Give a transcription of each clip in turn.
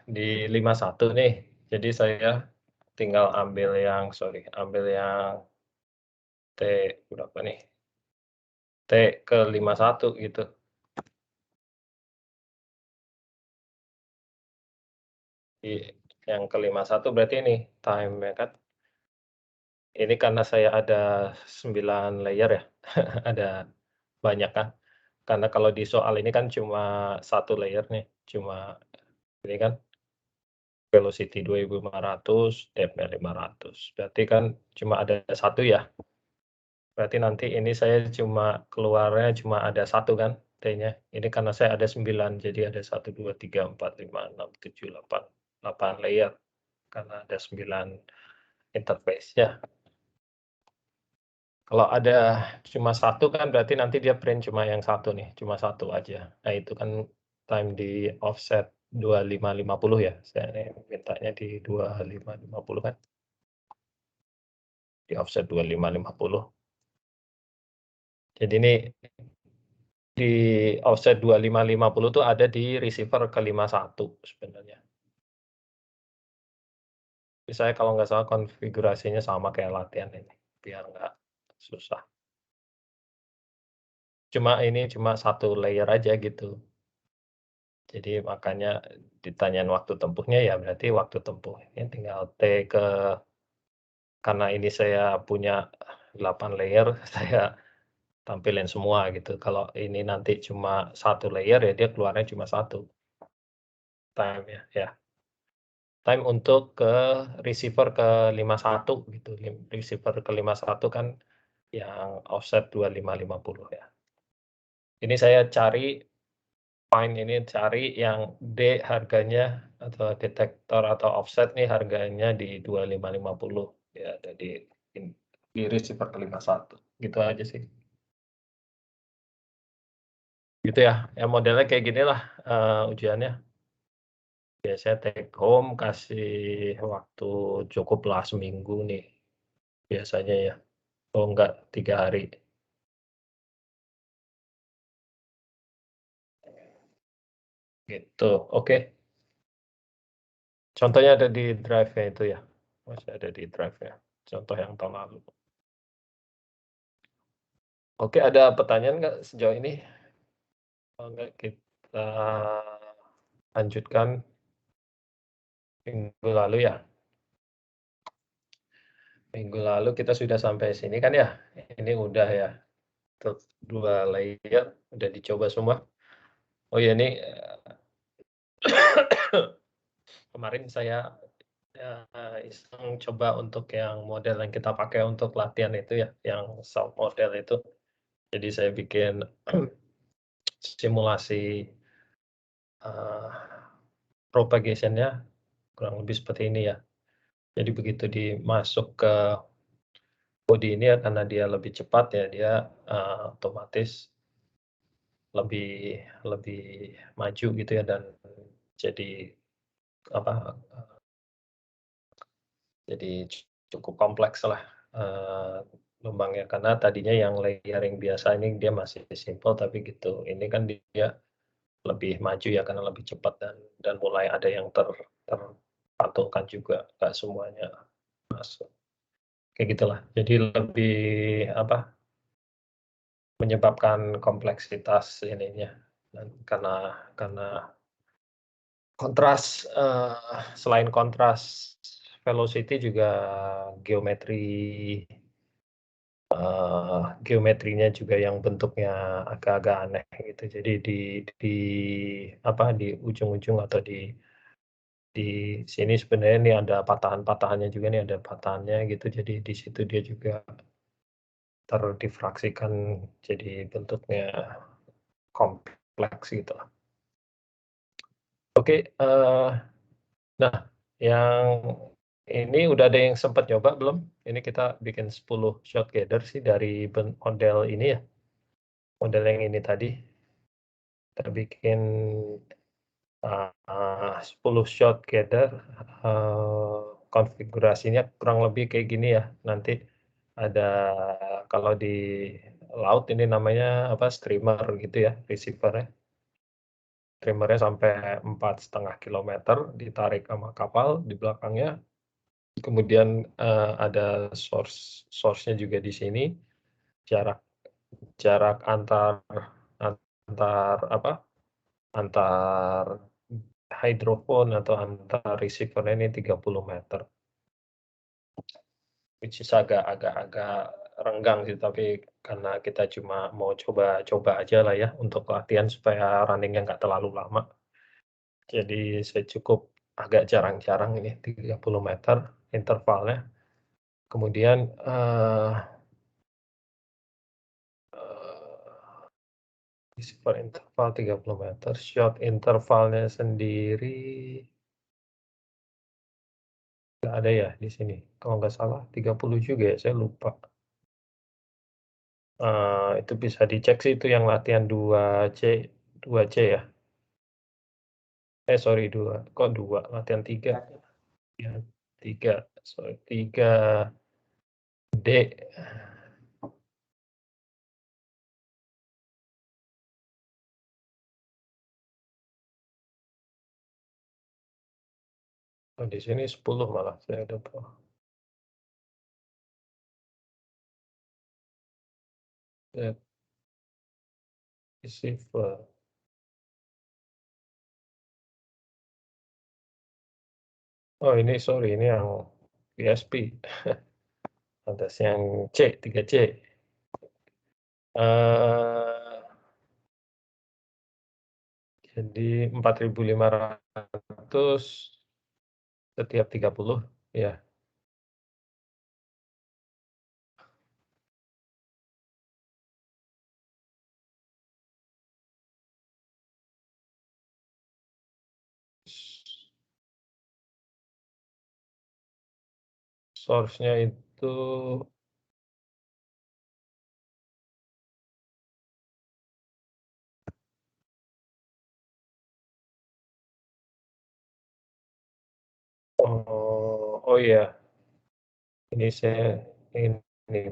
di 51 nih. Jadi saya tinggal ambil yang T berapa nih, T ke 51 gitu. Di yang ke 51 berarti ini time ya kan. Ini karena saya ada 9 layer ya, ada banyak kan. Karena kalau di soal ini kan cuma satu layer nih, cuma ini kan velocity 2.500, depth-nya 500. Berarti kan cuma ada satu ya. Berarti nanti ini saya keluarnya cuma ada satu kan T-nya. Ini karena saya ada 9, jadi ada 1, 2, 3, 4, 5, 6, 7, 8 layer karena ada 9 interface-nya. Kalau ada cuma satu kan berarti nanti dia print cuma yang satu nih, cuma satu aja. Nah itu kan time di offset 2550 ya, saya nih mintanya di 2550 kan, di offset 2550. Jadi ini di offset 2550 tuh ada di receiver ke 51 sebenarnya. Jadi saya kalau nggak salah konfigurasinya sama kayak latihan ini, biar nggak susah. Cuma satu layer aja gitu. Jadi makanya ditanyain waktu tempuhnya, ya berarti waktu tempuhnya tinggal T ke karena ini saya punya 8 layer, saya tampilin semua gitu. Kalau ini nanti cuma satu layer, ya dia keluarnya cuma satu time-nya, ya. Time untuk ke receiver ke 51 gitu, receiver ke 51 kan yang offset 2550 ya. Ini saya cari yang D harganya atau detektor atau offset nih harganya di 2550 ya, ada di receiver ke 51, gitu aja sih. Gitu ya, ya modelnya kayak ginilah, ujiannya. Biasanya take home kasih waktu cukuplah seminggu nih, biasanya ya, kalau enggak 3 hari. Gitu, oke. Contohnya ada di drive-nya itu ya, masih ada di drive-nya, contoh yang tahun lalu. Oke, ada pertanyaan nggak sejauh ini? Kalau nggak kita lanjutkan minggu lalu ya. Minggu lalu kita sudah sampai sini kan ya, ini udah ya, untuk 2 layer udah dicoba semua. Oh ya ini, kemarin saya, iseng coba untuk yang model yang kita pakai untuk latihan itu ya, yang sound model itu. Jadi saya bikin simulasi, eee, propagation-nya kurang lebih seperti ini ya. Jadi begitu dimasuk ke body ini ya, karena dia lebih cepat ya, dia, otomatis lebih lebih maju gitu ya, dan jadi apa, jadi cukup komplekslah, lubangnya. Karena tadinya yang layering biasa ini dia masih simpel, tapi gitu, ini kan dia lebih maju ya, karena lebih cepat dan mulai ada yang terpantulkan juga, nggak semuanya masuk. Kayak gitulah. Jadi lebih apa, menyebabkan kompleksitas ininya, dan karena selain kontras velocity juga geometri, geometrinya juga yang bentuknya agak-agak aneh gitu. Jadi di apa, di ujung-ujung atau di sini sebenarnya nih ada patahan-patahannya juga nih, ada patahannya gitu. Jadi di situ dia juga terdifraksikan jadi bentuknya kompleks gitu. Oke, nah yang ini udah ada yang sempat nyoba belum? Ini kita bikin 10 shot gather sih dari model ini ya, model yang ini tadi. Kita bikin, 10 shot gather, konfigurasinya kurang lebih kayak gini ya. Nanti ada kalau di laut ini namanya apa, streamer gitu ya, receiver-nya. trimmernya sampai 4,5 kilometer ditarik sama kapal di belakangnya. Kemudian, ada source-nya juga di sini, jarak jarak antar apa, antar hydrophone atau antar receiver-nya ini 30 meter. Which is agak renggang sih, tapi karena kita cuma mau coba-coba aja lah ya untuk latihan supaya running-nya nggak terlalu lama. Jadi saya cukup agak jarang-jarang ini 30 meter intervalnya. Kemudian, per interval 30 meter, shot intervalnya sendiri nggak ada ya di sini, kalau nggak salah 30 juga ya, saya lupa. Itu bisa dicek sih itu yang latihan 2C ya? Sorry 2, kok 2, latihan 3, ya 3, sorry 3D. Oh di sini 10 malah saya lupa. Ya, receiver. Oh ini sorry, ini yang PSP. Atas yang C, 3C. Jadi 4.500 setiap 30, ya. Source-nya itu oh iya, ini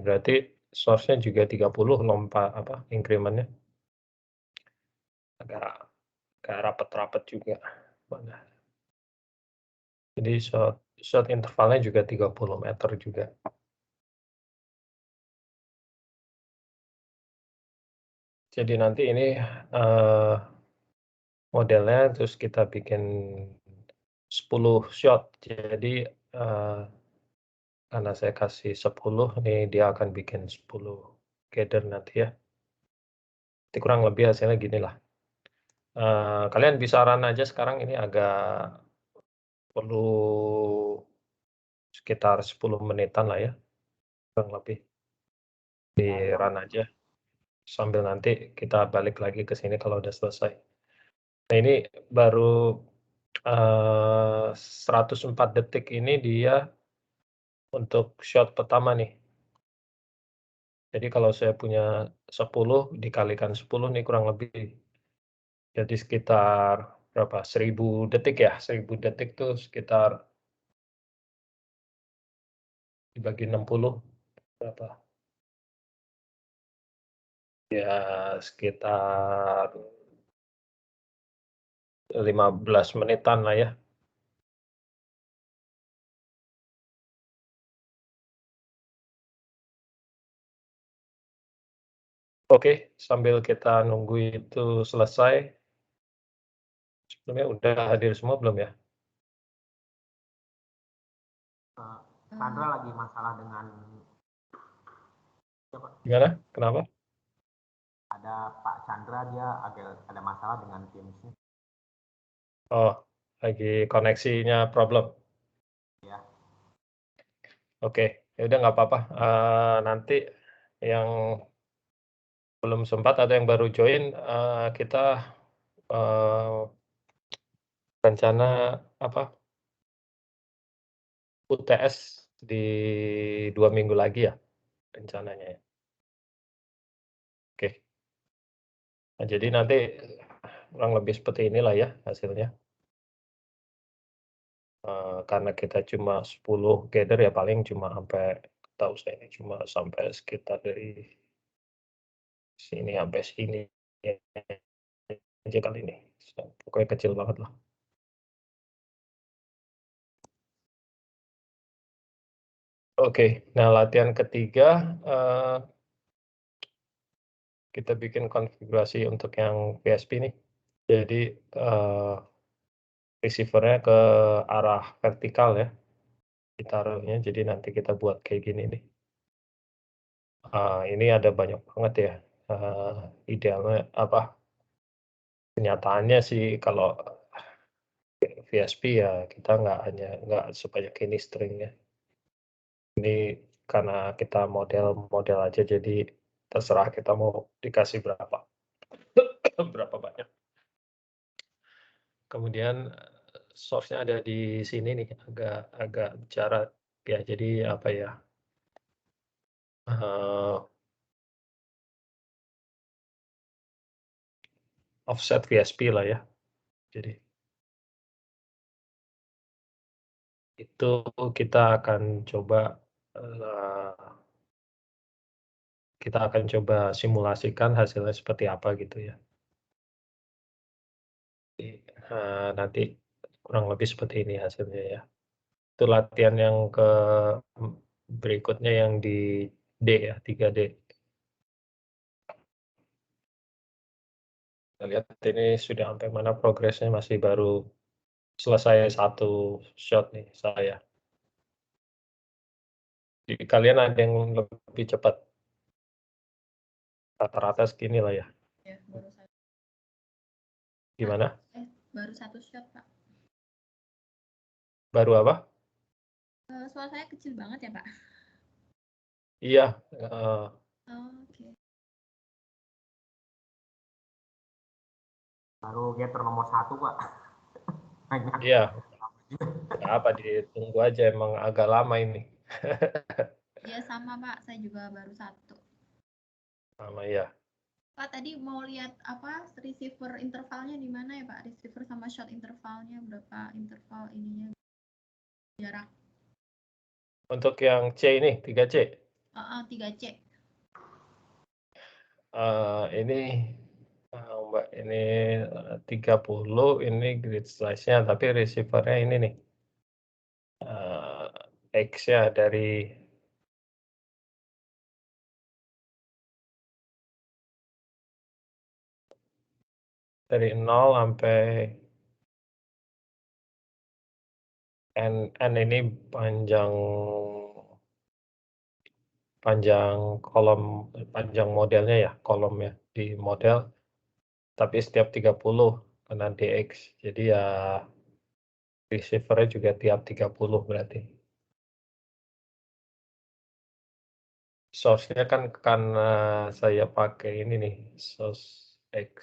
berarti source-nya juga 30 lompat apa, increment-nya agak agak rapet-rapet juga. Mana, jadi shot intervalnya juga 30 meter juga. Jadi nanti ini, modelnya terus kita bikin 10 shot. Jadi, karena saya kasih 10 nih dia akan bikin 10 gather nanti ya. Jadi kurang lebih hasilnya ginilah. Kalian bisa run aja sekarang ini agak perlu sekitar 10 menitan lah ya, kurang lebih. Di-run aja, sambil nanti kita balik lagi ke sini kalau udah selesai. Nah ini baru, 104 detik ini dia untuk shot pertama nih. Jadi kalau saya punya 10 dikalikan 10 nih kurang lebih, jadi sekitar berapa, 1.000 detik ya, 1.000 detik tuh sekitar dibagi 60 berapa, ya sekitar 15 menitan lah ya. Oke, sambil kita nunggu itu selesai, sebelumnya udah hadir semua belum ya? Sandra lagi masalah dengan siapa? Gimana? Kenapa? Ada Pak Chandra, dia ada masalah dengan Teams-nya. Oh, lagi koneksinya problem. Ya. Oke, ya udah nggak apa-apa, nanti yang belum sempat atau yang baru join, kita, eee, rencana apa, UTS di 2 minggu lagi ya rencananya ya? Oke. Nah jadi nanti kurang lebih seperti inilah ya hasilnya. Karena kita cuma 10 gather ya paling cuma sampai, tahu saya ini cuma sampai sekitar dari sini sampai sini ya. aja kali ini. Pokoknya kecil banget lah. Oke, nah latihan ketiga, kita bikin konfigurasi untuk yang PSP nih. Jadi, receiver-nya ke arah vertikal ya, ditaruhnya, jadi nanti kita buat kayak gini nih. Ini ada banyak banget ya, idealnya apa, kenyataannya sih kalau VSP ya kita nggak sebanyak ini string-nya. Ini karena kita model aja, jadi terserah kita mau dikasih berapa berapa banyak. Kemudian, source-nya ada di sini nih, agak agak jarak ya, jadi apa ya, eee, offset VSP lah ya. Jadi itu kita akan coba, eee, kita akan coba simulasikan hasilnya seperti apa gitu ya. Jadi, nanti kurang lebih seperti ini hasilnya ya. Itu latihan yang berikutnya yang di D ya, 3D. Kita lihat ini sudah sampai mana progresnya, masih baru selesai satu shot nih saya. Jadi kalian ada yang lebih cepat? Rata-rata segini lah ya. Ya, baru satu. Gimana? Baru satu shot, Pak. Baru apa? Suara saya kecil banget ya, Pak? Iya, Oke. Baru getter nomor 1, Pak. Banyak. iya. Nggak apa, ditunggu aja, emang agak lama ini. Iya sama, Pak. Saya juga baru satu. Lama ya. Pak, tadi mau lihat apa receiver intervalnya di mana ya, Pak? Receiver sama shot intervalnya berapa interval ininya jarak? Untuk yang C ini, 3C. 3C. Ini, Mbak, ini, 30, ini grid slice-nya, tapi receiver-nya ini nih, X-nya dari 0 sampai N ini panjang panjang modelnya ya, kolomnya di model, tapi setiap 30 kena DX. Jadi ya receiver-nya juga tiap 30 berarti. Source-nya kan karena saya pakai ini nih, source X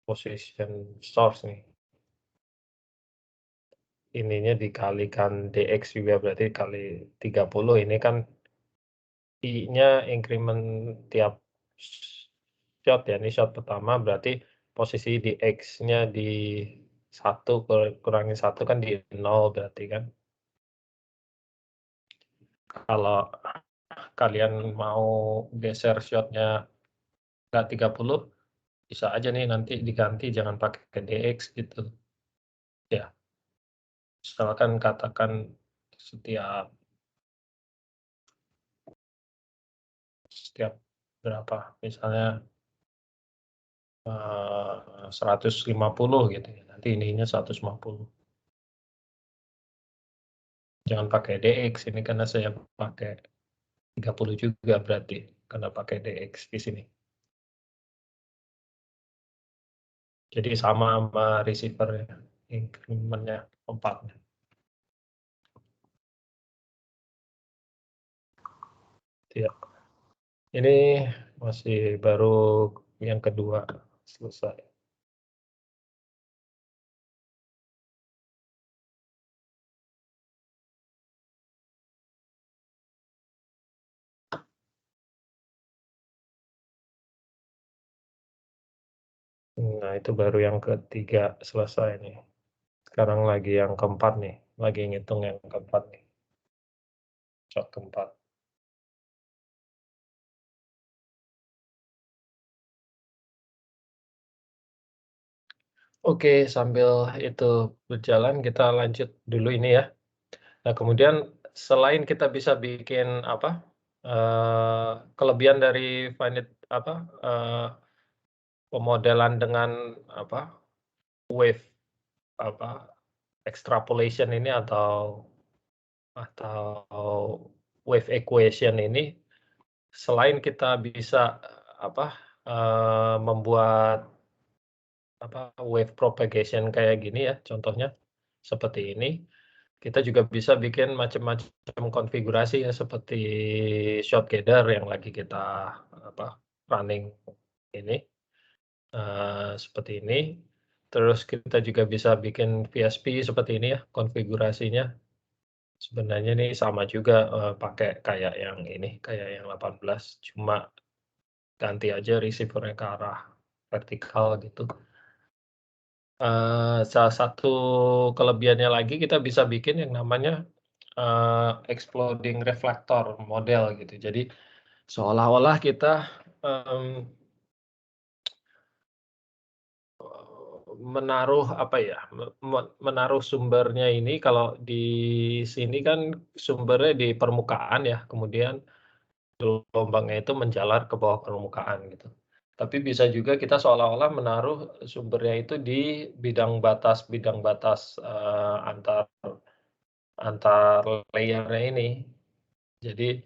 position source nih. Ininya dikalikan DX juga berarti kali 30, ini kan I-nya increment tiap shot ya, ini shot pertama berarti posisi di X-nya di 1 kurangi 1 kan di 0 berarti kan. Kalau kalian mau geser shot-nya nggak 30, bisa aja nih nanti diganti jangan pakai DX gitu. Ya, misalkan katakan setiap setiap berapa, misalnya 150 gitu ya, nanti ininya 150. Jangan pakai DX, ini karena saya pakai 30 juga berarti, karena pakai DX di sini. Jadi sama receiver ya, increment-nya 4. Ya. Ini masih baru yang kedua selesai. Nah, itu baru yang ketiga selesai nih. Sekarang lagi yang keempat nih, lagi ngitung yang keempat nih. Shot keempat. Oke, sambil itu berjalan kita lanjut dulu ini ya. Nah, kemudian selain kita bisa bikin apa, kelebihan dari pemodelan dengan apa, wave apa, extrapolation ini atau wave equation ini, selain kita bisa membuat wave propagation kayak gini ya, contohnya seperti ini. Kita juga bisa bikin macam-macam konfigurasi ya, seperti shot gather yang lagi kita running ini, seperti ini. Terus kita juga bisa bikin VSP seperti ini ya, konfigurasinya. Sebenarnya ini sama juga, pakai kayak yang ini, kayak yang 18, cuma ganti aja receiver-nya ke arah vertikal gitu. Salah satu kelebihannya lagi kita bisa bikin yang namanya, exploding reflector model gitu. Jadi seolah-olah kita, mmm, menaruh apa ya, menaruh sumbernya ini kalau di sini kan sumbernya di permukaan ya, kemudian gelombangnya itu menjalar ke bawah permukaan gitu. Tapi bisa juga kita seolah-olah menaruh sumbernya itu di bidang batas, antar antar layer-nya ini. Jadi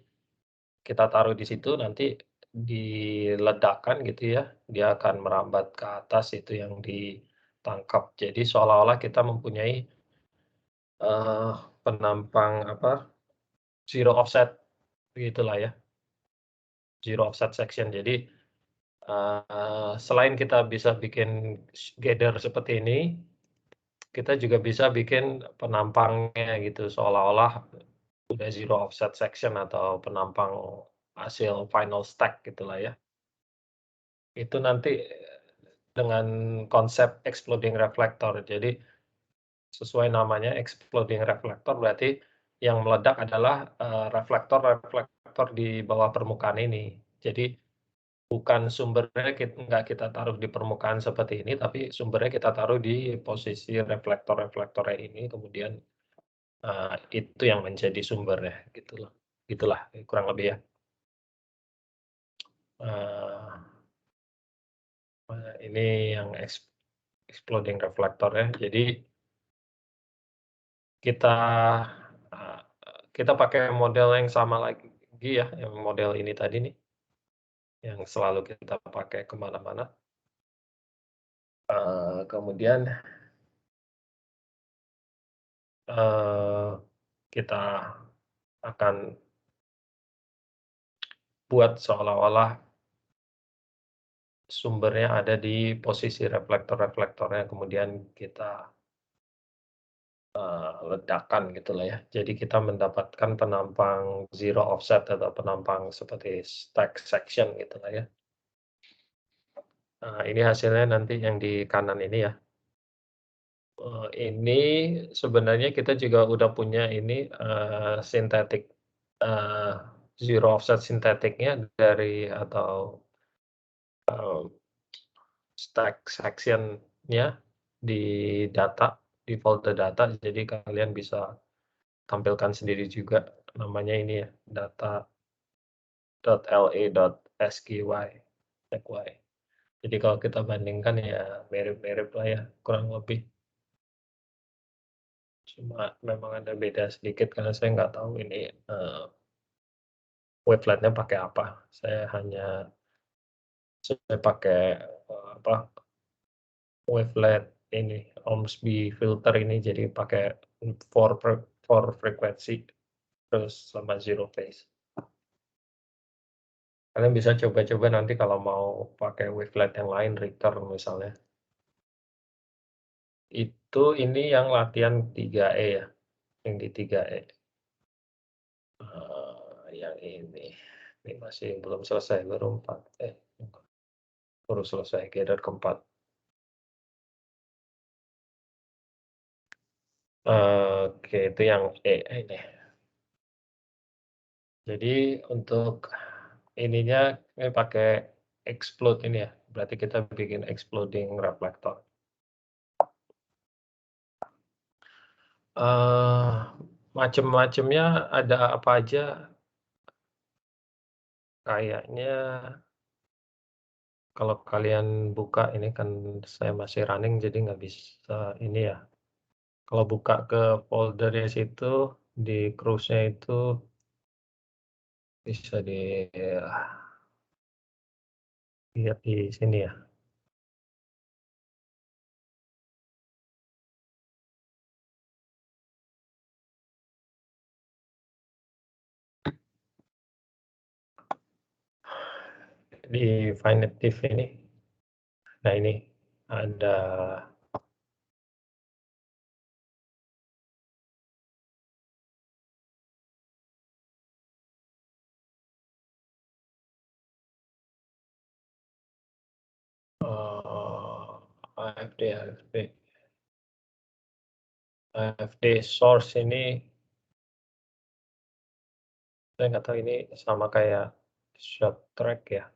kita taruh di situ nanti diledakkan gitu ya, dia akan merambat ke atas itu yang ditangkap. Jadi seolah-olah kita mempunyai, eee, penampang zero offset begitulah ya, zero offset section. Jadi, selain kita bisa bikin gather seperti ini, kita juga bisa bikin penampangnya gitu, seolah-olah udah zero offset section atau penampang hasil final stack gitulah ya. Itu nanti dengan konsep exploding reflector. Jadi sesuai namanya exploding reflector berarti yang meledak adalah, reflektor-reflektor di bawah permukaan ini. Jadi bukan sumbernya nggak kita taruh di permukaan seperti ini, tapi sumbernya kita taruh di posisi reflektor-reflektornya ini, kemudian, itu yang menjadi sumbernya gitu loh. Gitulah kurang lebih ya. Eee, ini yang exploding reflektor ya. Jadi kita, eee, kita pakai model yang sama lagi ya, yang model ini tadi nih, yang selalu kita pakai ke mana-mana. Kemudian, eee, kita akan buat seolah-olah sumbernya ada di posisi reflektor-reflektornya, kemudian kita, ledakan gitulah ya. Jadi kita mendapatkan penampang zero offset atau penampang seperti stack section gitulah ya. Ini hasilnya nanti yang di kanan ini ya. Ini sebenarnya kita juga udah punya ini, sintetik, eee, zero offset sintetiknya dari atau, eee, stack section-nya di data, di folder data, jadi kalian bisa tampilkan sendiri juga, namanya ini ya, data.la.sqy. Jadi kalau kita bandingkan ya mirip-mirip lah ya, kurang lebih. Cuma memang ada beda sedikit karena saya nggak tahu ini, wavelet-nya pakai apa. Saya pakai, apa, wavelet ini, Ormsby filter ini, jadi pakai 4 frekuensi, terus sama zero phase. Kalian bisa coba-coba nanti kalau mau pakai wavelet yang lain, Richter misalnya. Itu ini yang latihan 3E ya, yang di 3E. Yang ini masih belum selesai, baru selesai gather keempat. Oke, itu yang E ini. Jadi untuk ininya ini pakai explode ini ya, berarti kita bikin exploding reflector. Macem-macemnya ada apa aja, kayaknya kalau kalian buka ini kan saya masih running jadi nggak bisa ini ya, kalau buka ke folder-nya situ, di cruise-nya itu bisa lihat di sini ya. Di Find Active ini. Nah ini ada AFD source ini saya nggak tahu ini sama kayak short track ya.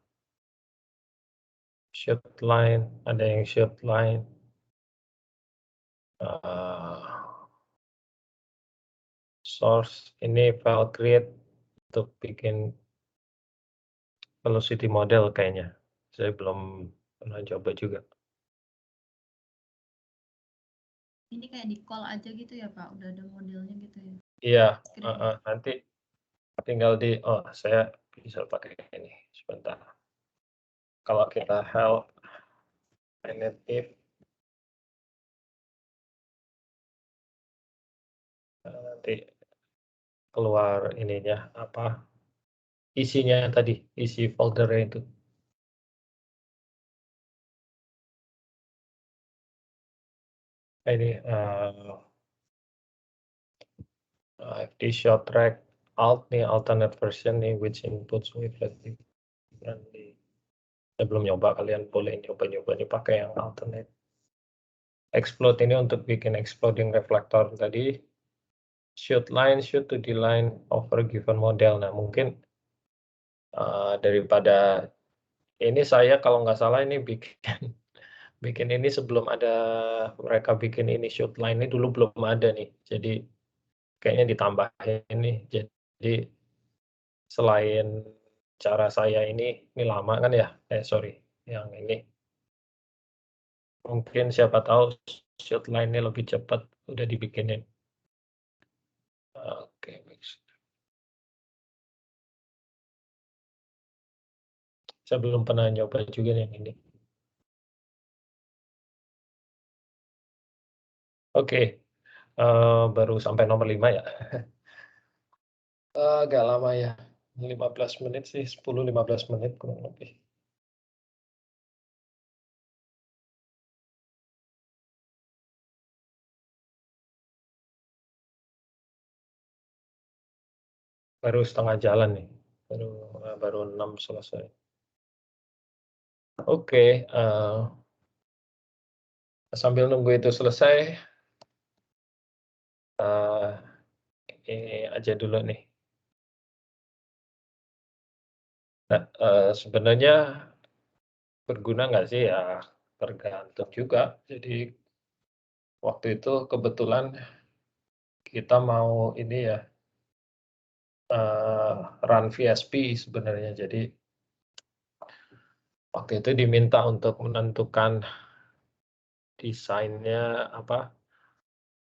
Shoot line, ada yang shoot line. Source ini file create untuk bikin velocity model kayaknya. Saya belum pernah coba juga. Ini kayak di call aja gitu ya Pak, udah ada modelnya gitu ya? Iya, Script-nya. nanti tinggal saya bisa pakai ini, sebentar. Kalau kita help native, nanti keluar ininya, apa, isinya tadi, isi folder-nya itu. Ini, FD short track alt nih, alternate version nih, which inputs reflective friendly. Saya belum nyoba, kalian boleh nyoba-nyoba nih pakai yang alternate. Explode ini untuk bikin exploding reflektor tadi. Shoot line, shoot to the line over given model. Nah mungkin daripada ini saya kalau nggak salah ini bikin ini sebelum ada mereka bikin ini shoot line ini dulu belum ada nih. Jadi kayaknya ditambahin nih. Jadi selain cara saya ini lama kan ya? Sorry, yang ini. Mungkin siapa tahu shoot line-nya lebih cepat, udah dibikinin. Oke, saya belum pernah nyoba juga yang ini. Oke, baru sampai nomor 5 ya. Agak lama ya, 15 menit sih, 10-15 menit kurang lebih. Baru setengah jalan nih, baru 6 selesai. Oke, sambil nunggu itu selesai, ini aja dulu nih. Nah, sebenarnya berguna nggak sih ya, tergantung juga. Jadi waktu itu kebetulan kita mau ini ya, run VSP sebenarnya. Jadi waktu itu diminta untuk menentukan desainnya apa,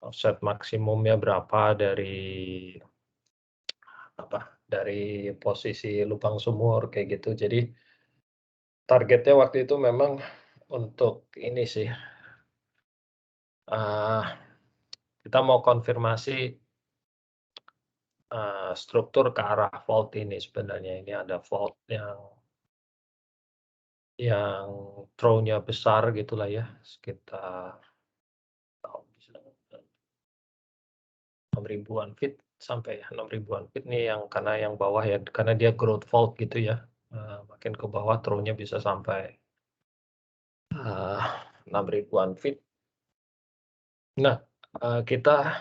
offset maksimumnya berapa dari posisi lubang sumur kayak gitu. Jadi targetnya waktu itu memang untuk ini sih, kita mau konfirmasi struktur ke arah fault ini sebenarnya. Ini ada fault yang throw-nya besar gitulah ya, sekitar 6.000-an feet sampai 6.000-an feet nih yang karena yang bawah ya, karena dia growth fault gitu ya. Makin ke bawah throw-nya bisa sampai 6.000-an feet. Nah, kita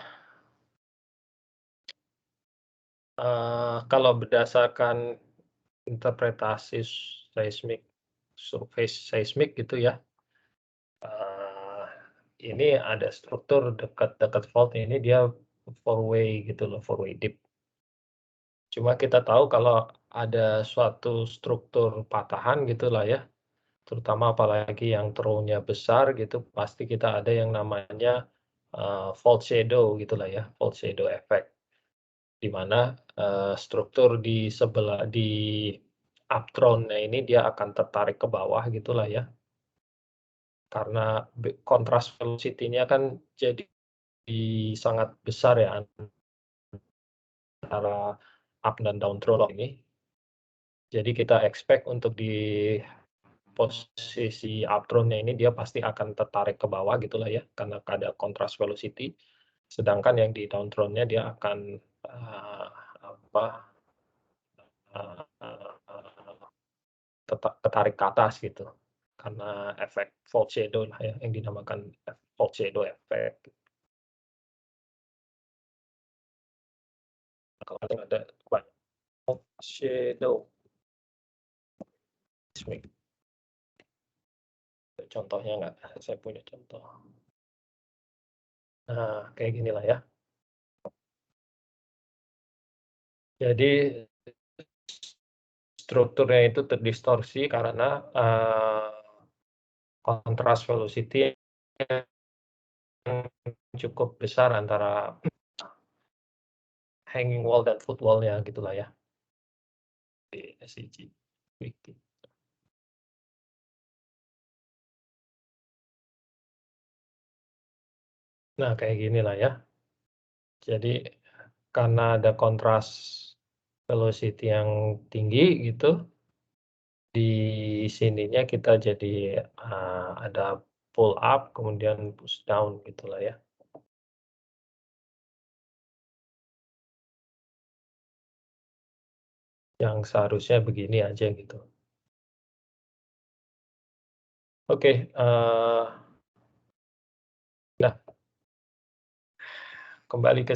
kalau berdasarkan interpretasi seismik, survei seismik gitu ya, ini ada struktur dekat fault ini dia 4-way gitu loh, 4-way deep. Cuma kita tahu kalau ada suatu struktur patahan gitulah ya, terutama apalagi yang throw-nya besar gitu, pasti kita ada yang namanya, fault shadow gitulah ya, fault shadow effect. Di mana, struktur di sebelah di upthrown-nya ini dia akan tertarik ke bawah gitulah ya. Karena kontras velocity-nya kan jadi sangat besar ya antara up dan down throw ini. Jadi kita expect untuk di posisi upthrown-nya ini dia pasti akan tertarik ke bawah gitulah ya, karena ada contrast velocity. Sedangkan yang di down thrown-nya dia akan, apa, ketarik ke atas gitu, karena efek fault shadow lah ya, yang dinamakan fault shadow effect. Kalau ada banyak fault shadow. Contohnya nggak? Saya punya contoh. Nah, kayak ginilah ya. Jadi strukturnya itu terdistorsi karena, kontras velocity yang cukup besar antara hanging wall dan footwall-nya gitulah ya. Di SEG. Nah, kayak ginilah ya. Jadi karena ada kontras velocity yang tinggi gitu, di sininya kita jadi, ada pull up kemudian push down gitulah ya. Yang seharusnya begini aja gitu. Oke, nah kembali ke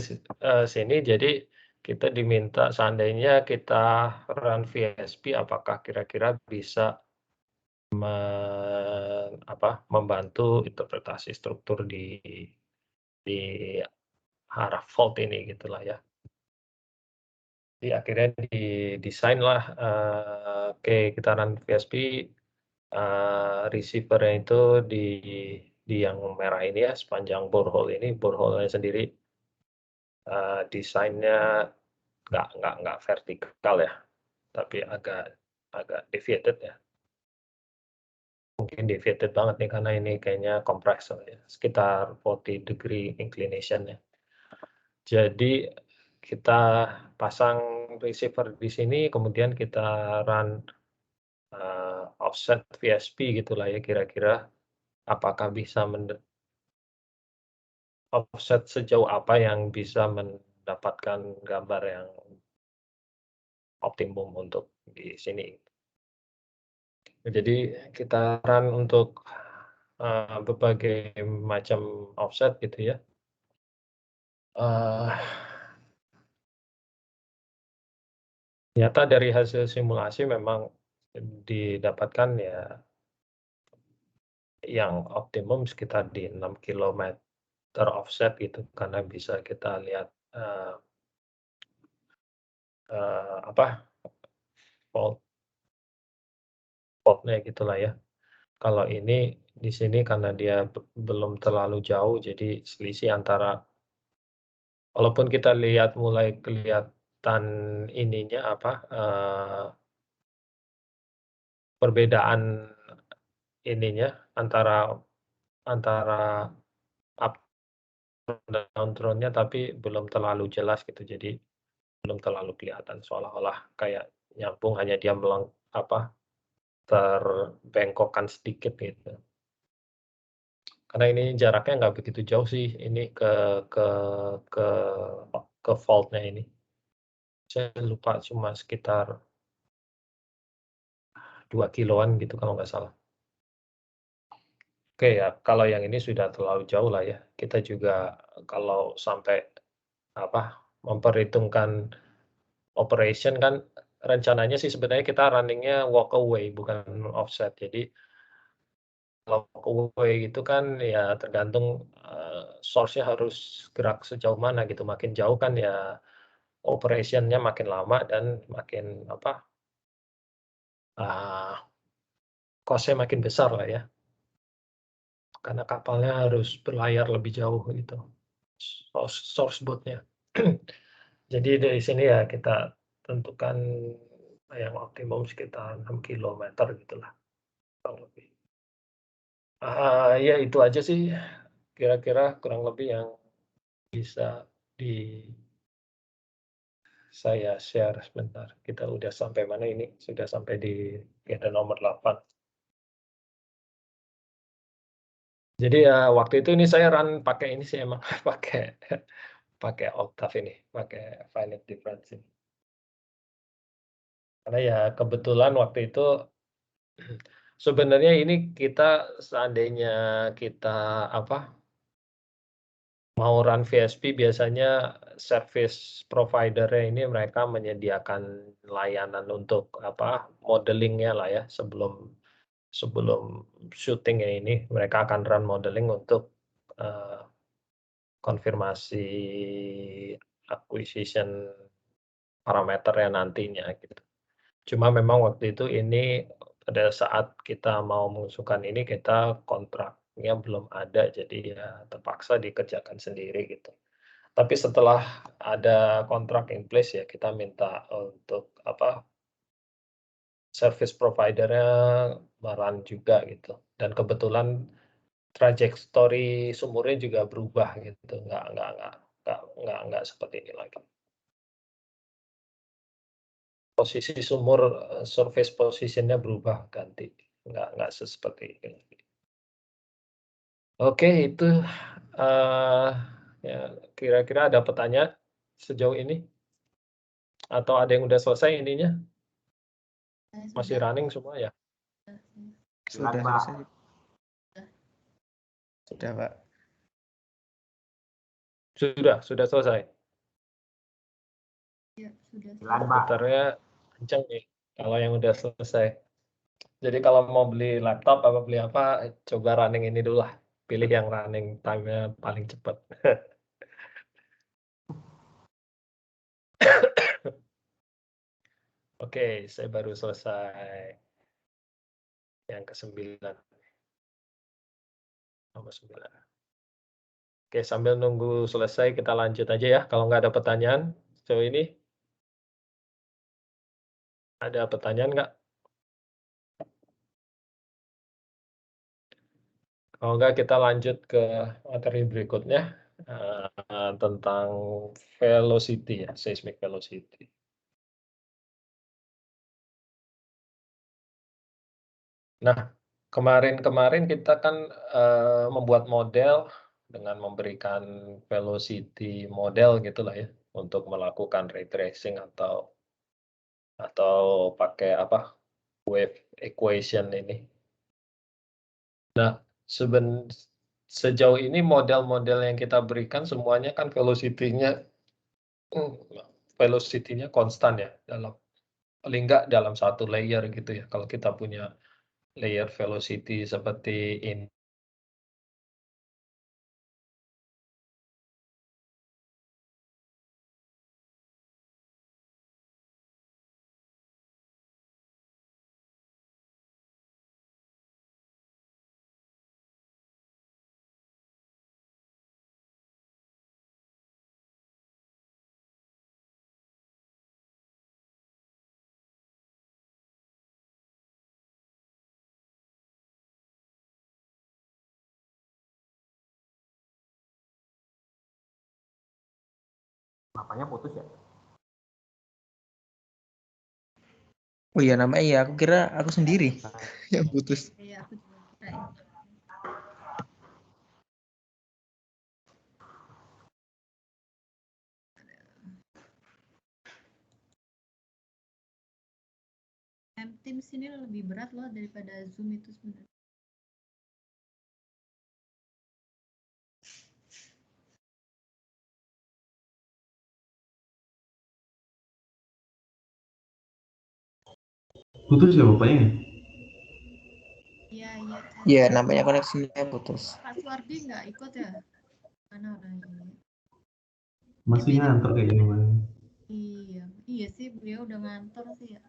sini jadi kita diminta seandainya kita run VSP apakah kira-kira bisa membantu interpretasi struktur di arah fault ini gitulah ya. Jadi akhirnya didesainlah, oke kita run VSP, receiver-nya itu di yang merah ini ya, sepanjang borehole ini, borehole-nya sendiri, desainnya nggak vertikal ya, tapi agak deviated ya. Mungkin deviated banget nih karena ini kayaknya kompresor ya, sekitar 40 degree inclination-nya. Jadi kita pasang receiver di sini, kemudian kita run, offset VSP gitulah ya kira-kira, apakah bisa offset sejauh apa yang bisa mendapatkan gambar yang optimum untuk di sini. Jadi kita run untuk, berbagai macam offset gitu ya. Ternyata dari hasil simulasi memang didapatkan ya yang optimum sekitar di 6 kilometer offset gitu, karena bisa kita lihat, fault-nya gitulah ya. Kalau ini di sini karena dia belum terlalu jauh, jadi selisih antara walaupun kita lihat mulai kelihatan ininya perbedaan ininya antara up dan down thrown-nya, tapi belum terlalu jelas gitu. Jadi belum terlalu kelihatan seolah-olah kayak nyambung, hanya dia terbengkokkan sedikit gitu. Karena ini jaraknya nggak begitu jauh sih ini ke ke fault-nya ini. Saya lupa cuma sekitar 2 kiloan gitu kalau nggak salah. Oke ya, kalau yang ini sudah terlalu jauh lah ya. Kita juga kalau sampai memperhitungkan operation kan rencananya sih sebenarnya kita running-nya walk away bukan offset. Jadi Kalau away itu kan ya tergantung, source-nya harus gerak sejauh mana gitu, makin jauh kan ya operation-nya makin lama dan makin apa, cost-nya makin besar lah ya, karena kapalnya harus berlayar lebih jauh gitu, source boat-nya. Jadi dari sini ya kita tentukan yang optimum sekitar 6 kilometer gitulah kurang lebih. Ya itu aja sih kira-kira kurang lebih yang bisa di saya share sebentar. Kita udah sampai mana ini? Sudah sampai di agenda nomor 8. Jadi ya waktu itu ini saya run pakai ini sih emang pakai pakai Octave ini, pakai finite difference ini. Karena ya kebetulan waktu itu sebenarnya ini kita seandainya kita apa, mau run VSP biasanya service provider-nya ini mereka menyediakan layanan untuk apa, modeling-nya lah ya sebelum sebelum syuting-nya ini mereka akan run modeling untuk, konfirmasi acquisition parameternya nantinya gitu. Cuma memang waktu itu ini pada saat kita mau mengusulkan ini kita kontraknya belum ada jadi ya terpaksa dikerjakan sendiri gitu. Tapi setelah ada kontrak in place ya kita minta untuk apa, service provider-nya me-run juga gitu. Dan kebetulan trajektori sumurnya juga berubah gitu, nggak seperti ini lagi. Posisi sumur, surface position-nya berubah ganti, nggak seperti ini lagi. Oke itu, ya kira-kira ada pertanyaan sejauh ini? Atau ada yang udah selesai ininya? Masih Sudah. running semua ya? Silakan, Sudah Pak. selesai. Sudah, Pak. Sudah selesai? Ya, sudah. Silakan, Pak. Komputernya kenceng nih kalau yang udah selesai. Jadi kalau mau beli laptop apa beli apa, coba running ini dulu lah. Pilih yang running time-nya paling cepat. Oke, saya baru selesai yang ke-9. Nomor 9. Oke, sambil nunggu selesai kita lanjut aja ya. Kalau nggak ada pertanyaan sejauh ini. Ada pertanyaan nggak? Kalau nggak kita lanjut ke materi berikutnya tentang velocity ya, seismic velocity. Nah, kemarin kita kan membuat model dengan memberikan velocity model gitulah ya untuk melakukan ray tracing atau pakai apa wave equation ini. Nah, sejauh ini model-model yang kita berikan semuanya kan velocity-nya konstan ya dalam paling nggak dalam satu layer gitu ya. Kalau kita punya layer velocity seperti ini. Bapaknya putus ya? Oh iya namanya iya, aku kira aku sendiri yang putus. Iya, aku juga kirain. Teams ini lebih berat loh daripada Zoom itu sebenarnya. Putus ya bapaknya? Iya, Iya, namanya koneksinya putus. Pak Suwardi nggak ikut ya? Mana orangnya ini? Masih ngantor kayaknya, Mas. Iya, iya sih beliau udah ngantor sih ya.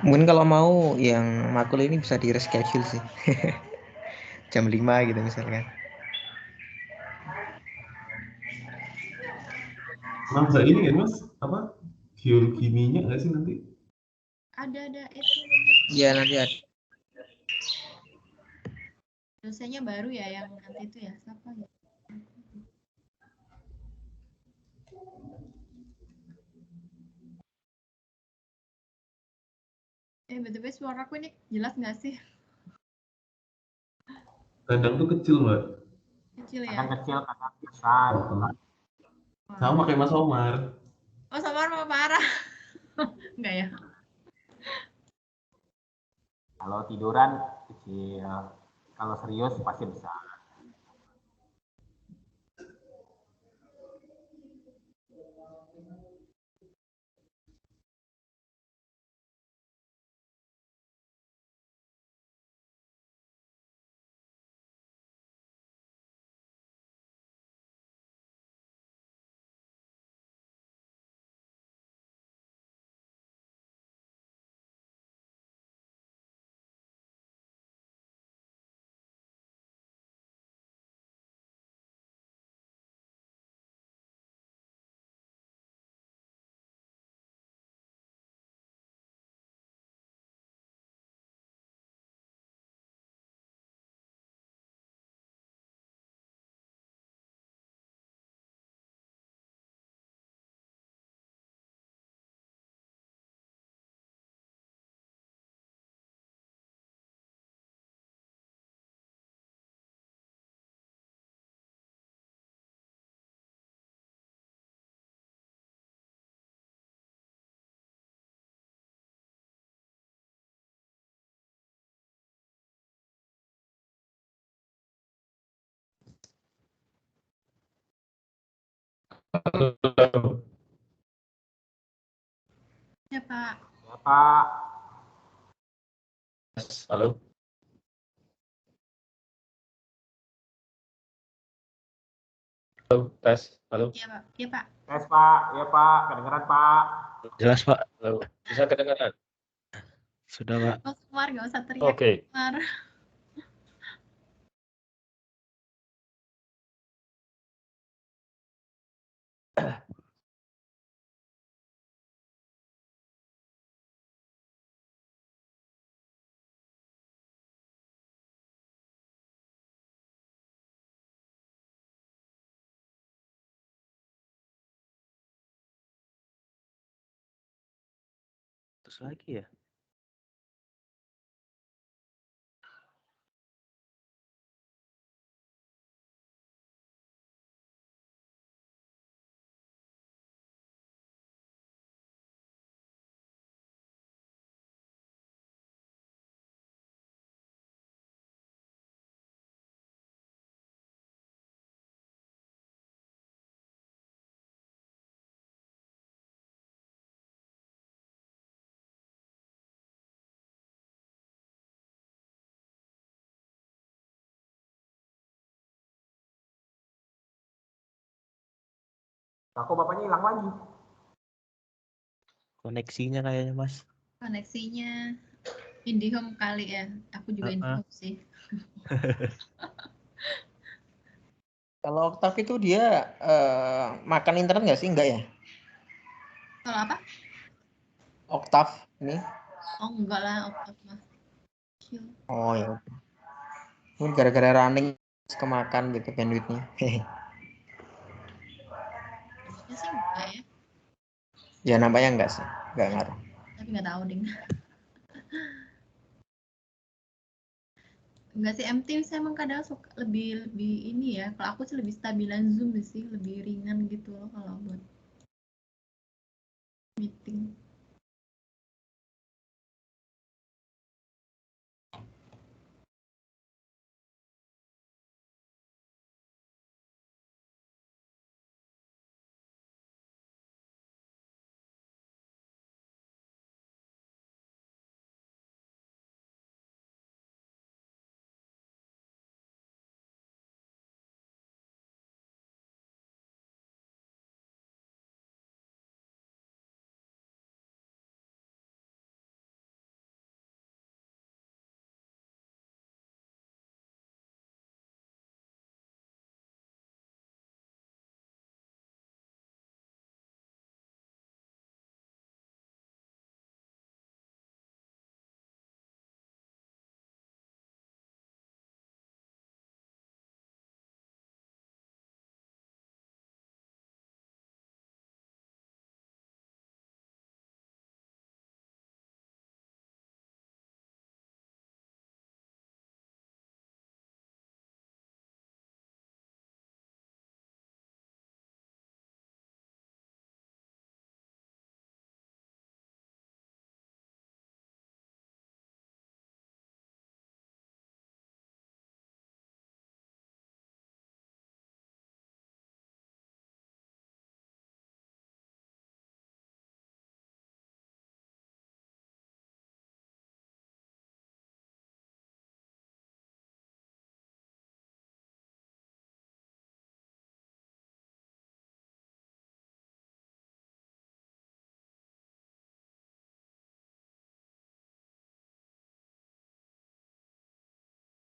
Mungkin kalau mau yang makul ini bisa di reschedule sih. Jam 5 gitu misalkan. Masa ini kan, Mas? Apa? Geokiminya nggak sih nanti? Ada itu Iya, nanti ada. dosennya baru ya yang nanti itu ya siapa ya? BTW suaraku ini jelas nggak sih? Kadang tuh kecil, Mbak. Kecil ya? Kadang kecil, kadang besar. Sama kayak Mas Omar. Oh sama mau parah. Enggak ya? Kalau tiduran kecil, kalau serius pasti besar. Ya Pak. Ya Pak, Halo. Halo, tes. Halo. Iya Pak. Iya Pak. tes Pak, ya Pak, kedengeran Pak. Jelas, Pak. Halo. Bisa kedengaran? Sudah, Pak. Mas Umar nggak usah teriak. Oke. Umar. Terus lagi ya? Kok bapaknya hilang lagi? Koneksinya kayaknya, Mas. Koneksinya IndiHome kali ya. Aku juga IndiHome sih. Kalau Oktav itu dia makan internet nggak sih? Enggak ya? Kalau apa? Oktav ini. Oh enggak lah, Octave mah. Chill. Oh ya. Mungkin gara-gara running kemakan gitu bandwidthnya. Harusnya sih enggak ya. Ya nampaknya enggak sih. Enggak ngaruh. Tapi nggak tahu deh. Enggak sih, MT saya emang kadang suka lebih ini ya. Kalau aku sih lebih stabilan Zoom sih, lebih ringan gitu loh kalau buat meeting.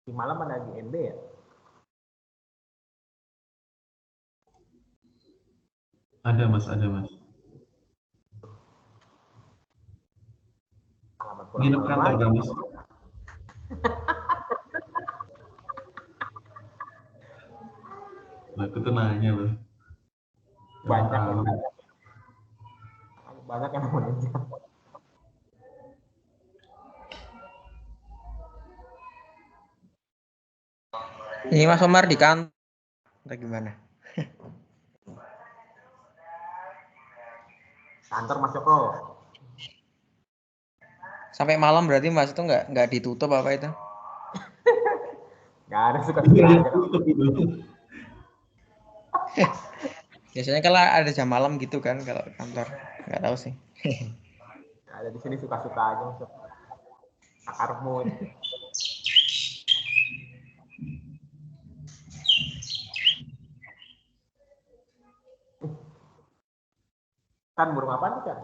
Di malam ada GNB ya? Ada mas, ada mas. Selamat Nginep pulang kantor lagi. kan mas? Lah aku tuh nanya loh. Banyak Tahu. yang nanya. Banyak yang mau nanya. Ini Mas Omar di kantor atau gimana? Kantor Mas Joko. Sampai malam berarti Mas itu nggak ditutup apa itu? Gak ada suka-suka aja. Biasanya kalau ada jam malam gitu kan kalau kantor. Nggak tahu sih. Ada di sini suka-suka aja Mas Joko. Akarmu. Kan burung apa nih kan?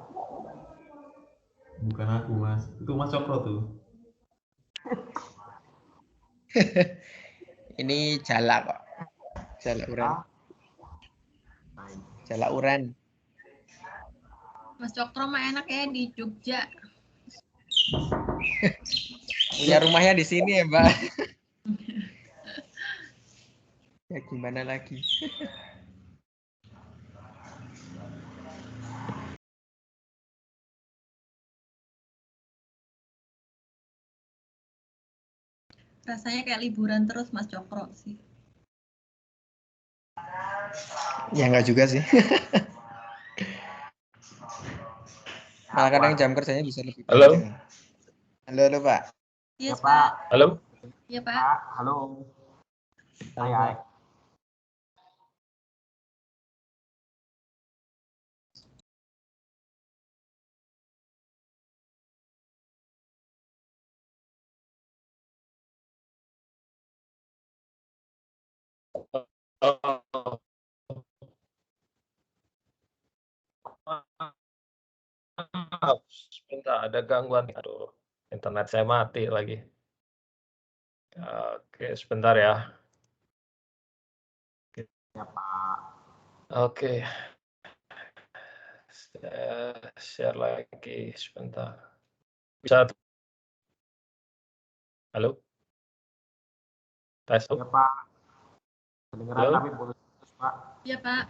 Bukan aku mas, itu mas Cokro tuh. Ini jala kok. Jala uren. Ah. Nice. Jala uren. Mas Cokro mah enak ya di Jogja. Punya rumahnya di sini ya, Mbak. Ya gimana lagi? Rasanya kayak liburan terus Mas Cokro sih. Ya nggak juga sih. Malah kadang jam kerjanya bisa lebih Halo? panjang. Halo Pak. Yes, Ya, Pak. Pak. Halo? Iya, Pak. Pak, halo. Hai, hai. Maaf, sebentar ada gangguan. Aduh, internet saya mati lagi. Oke, sebentar ya. Ya, Pak. Oke. Saya share lagi sebentar. Bisa? Halo? Tes. Ya, Pak. Kedengeran Halo? tapi putus, Pak. Iya, Pak.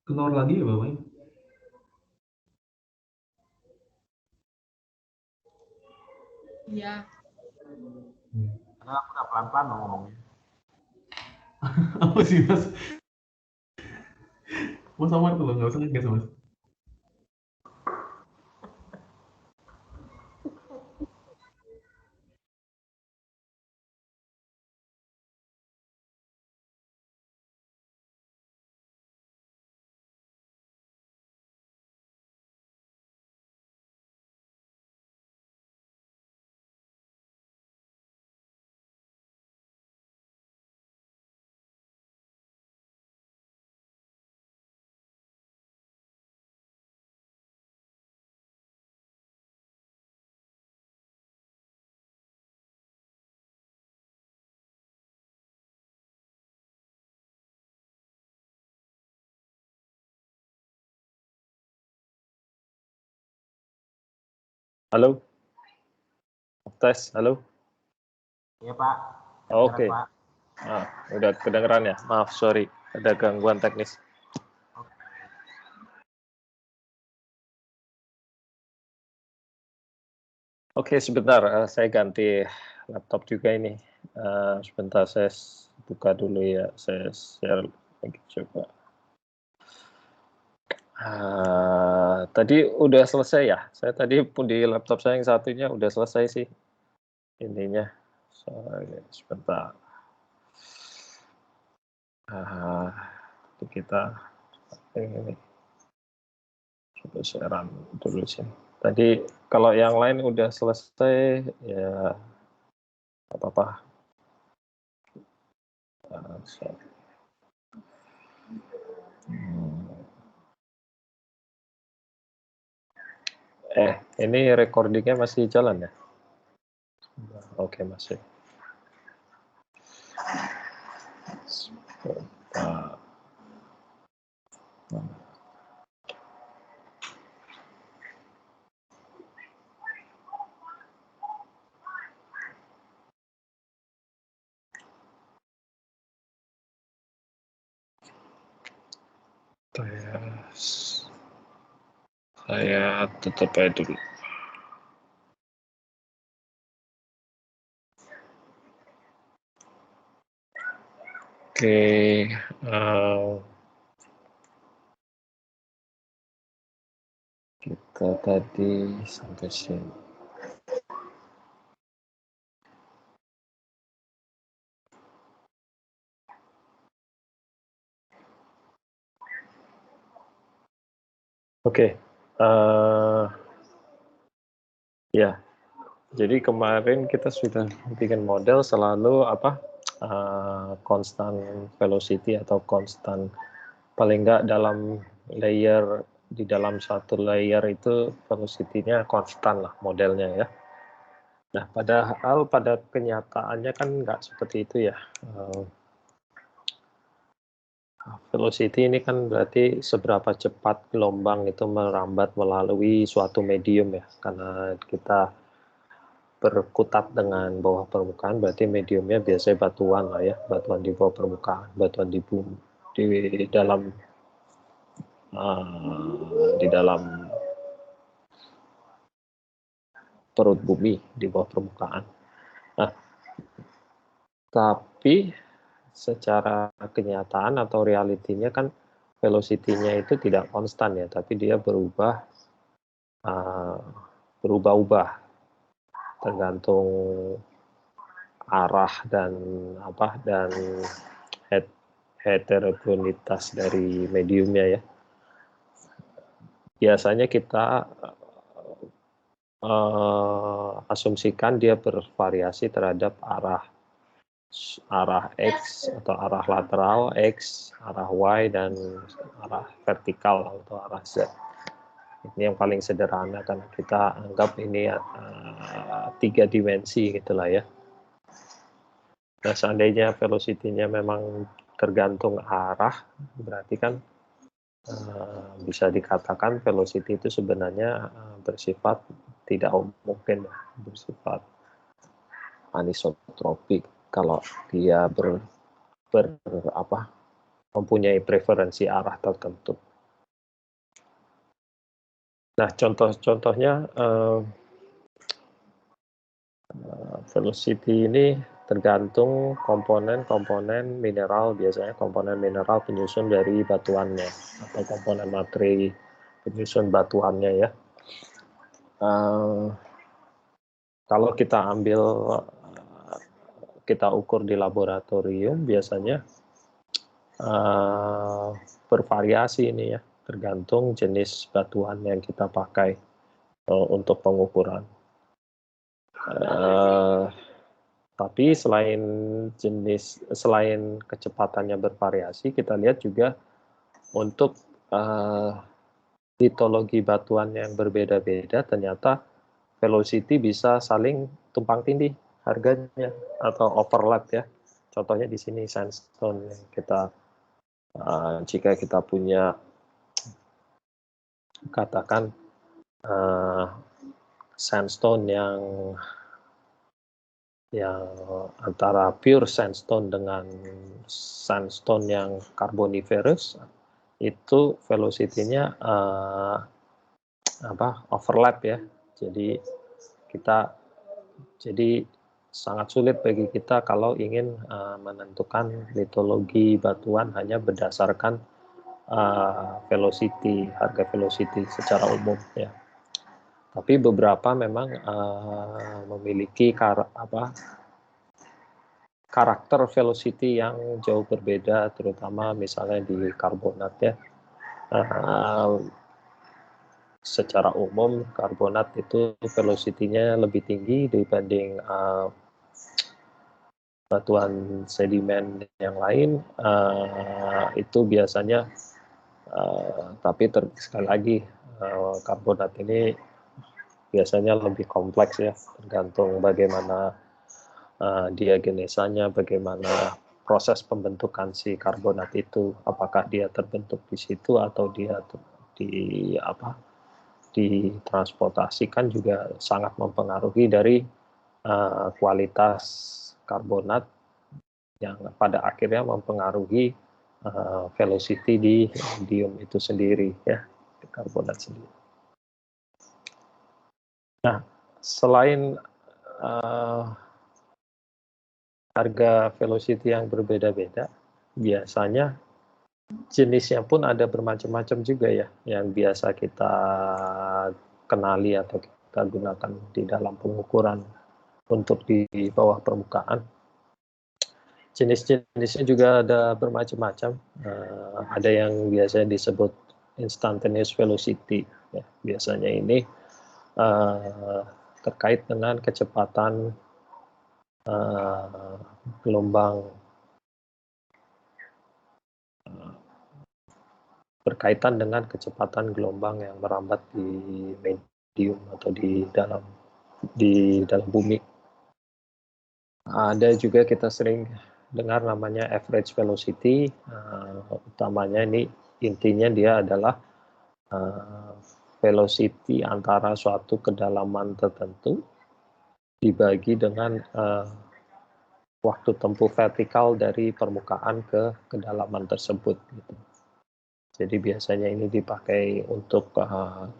Keluar lagi ya Bapak? Iya. Karena aku udah pelan-pelan mau ngomongnya. Apa sih mas? Mas Omar tuh nggak usah ngegas mas. Halo? Tes, halo? Iya Pak. Oke. Kedengeran, Pak. Udah kedengeran ya? Maaf, sorry. Ada gangguan teknis. Oke. Oke, sebentar. Saya ganti laptop juga ini. Sebentar, saya buka dulu ya. Saya share lagi coba. Tadi udah selesai ya? Saya tadi pun di laptop saya yang satunya udah selesai sih. Intinya. Sebentar. Kita ini. Coba share dulu sih. Tadi kalau yang lain udah selesai ya apa-apa. Ini recordingnya masih jalan ya? Oke, masih. Saya tutup aja dulu. Oke, kita tadi sampai sini. Oke, ya. Jadi kemarin kita sudah bikin model selalu constant velocity atau constant, paling enggak dalam layer, di dalam satu layer itu velocity-nya konstan lah modelnya ya. Nah, padahal pada kenyataannya kan nggak seperti itu ya. Velocity ini kan berarti seberapa cepat gelombang itu merambat melalui suatu medium ya, karena kita berkutat dengan bawah permukaan, berarti mediumnya biasanya batuan lah ya, batuan di bawah permukaan, batuan di bumi, di dalam perut bumi, di bawah permukaan. Nah, tapi secara kenyataan atau realitinya kan velocity-nya itu tidak konstan ya, tapi dia berubah-ubah tergantung arah dan heterogenitas dari mediumnya ya. Biasanya kita asumsikan dia bervariasi terhadap arah X atau arah lateral X, arah Y, dan arah vertikal atau arah Z. Ini yang paling sederhana karena kita anggap ini 3 dimensi gitulah ya. Nah, seandainya velocity-nya memang tergantung arah, berarti kan bisa dikatakan velocity itu sebenarnya bersifat tidak mungkin, bersifat anisotropik kalau dia mempunyai preferensi arah tertentu. Nah, contohnya velocity ini tergantung komponen mineral, biasanya komponen mineral penyusun dari batuannya atau komponen materi penyusun batuannya ya. Kalau kita ukur di laboratorium biasanya bervariasi ini ya, tergantung jenis batuan yang kita pakai untuk pengukuran. Tapi selain kecepatannya bervariasi, kita lihat juga untuk litologi batuan yang berbeda-beda, ternyata velocity bisa saling tumpang tindih harganya atau overlap ya. Contohnya di sini sandstone yang kita jika kita punya katakan sandstone yang antara pure sandstone dengan sandstone yang carboniferous itu velocity-nya overlap ya. Jadi sangat sulit bagi kita kalau ingin menentukan litologi batuan hanya berdasarkan velocity, harga velocity secara umum ya. Tapi beberapa memang memiliki karakter velocity yang jauh berbeda, terutama misalnya di karbonat ya. Secara umum karbonat itu velocity-nya lebih tinggi dibanding batuan sedimen yang lain. Itu biasanya, tapi sekali lagi karbonat ini biasanya lebih kompleks ya, tergantung bagaimana diagenesanya, bagaimana proses pembentukan si karbonat itu, apakah dia terbentuk di situ atau dia ditransportasikan juga sangat mempengaruhi dari kualitas karbonat yang pada akhirnya mempengaruhi velocity di dium itu sendiri ya, di karbonat sendiri. Nah, selain harga velocity yang berbeda-beda, biasanya jenisnya pun ada bermacam-macam juga ya, yang biasa kita kenali atau kita gunakan di dalam pengukuran untuk di bawah permukaan. Jenis-jenisnya juga ada bermacam-macam. Ada yang biasanya disebut instantaneous velocity. Ya, biasanya ini terkait dengan kecepatan gelombang, berkaitan dengan kecepatan gelombang yang merambat di medium atau di dalam bumi. Ada juga kita sering dengar namanya average velocity. Utamanya ini intinya dia adalah velocity antara suatu kedalaman tertentu dibagi dengan waktu tempuh vertikal dari permukaan ke kedalaman tersebut. Gitu. Jadi biasanya ini dipakai untuk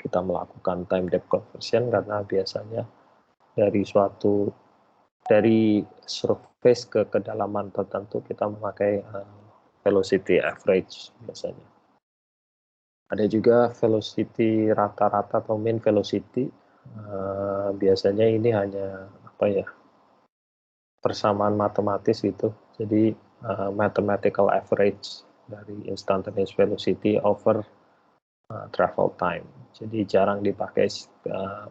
kita melakukan time depth conversion, karena biasanya dari surface ke kedalaman tertentu kita memakai velocity average biasanya. Ada juga velocity rata-rata atau mean velocity. Biasanya ini hanya persamaan matematis gitu. Jadi mathematical average dari instantaneous velocity over travel time. Jadi jarang dipakai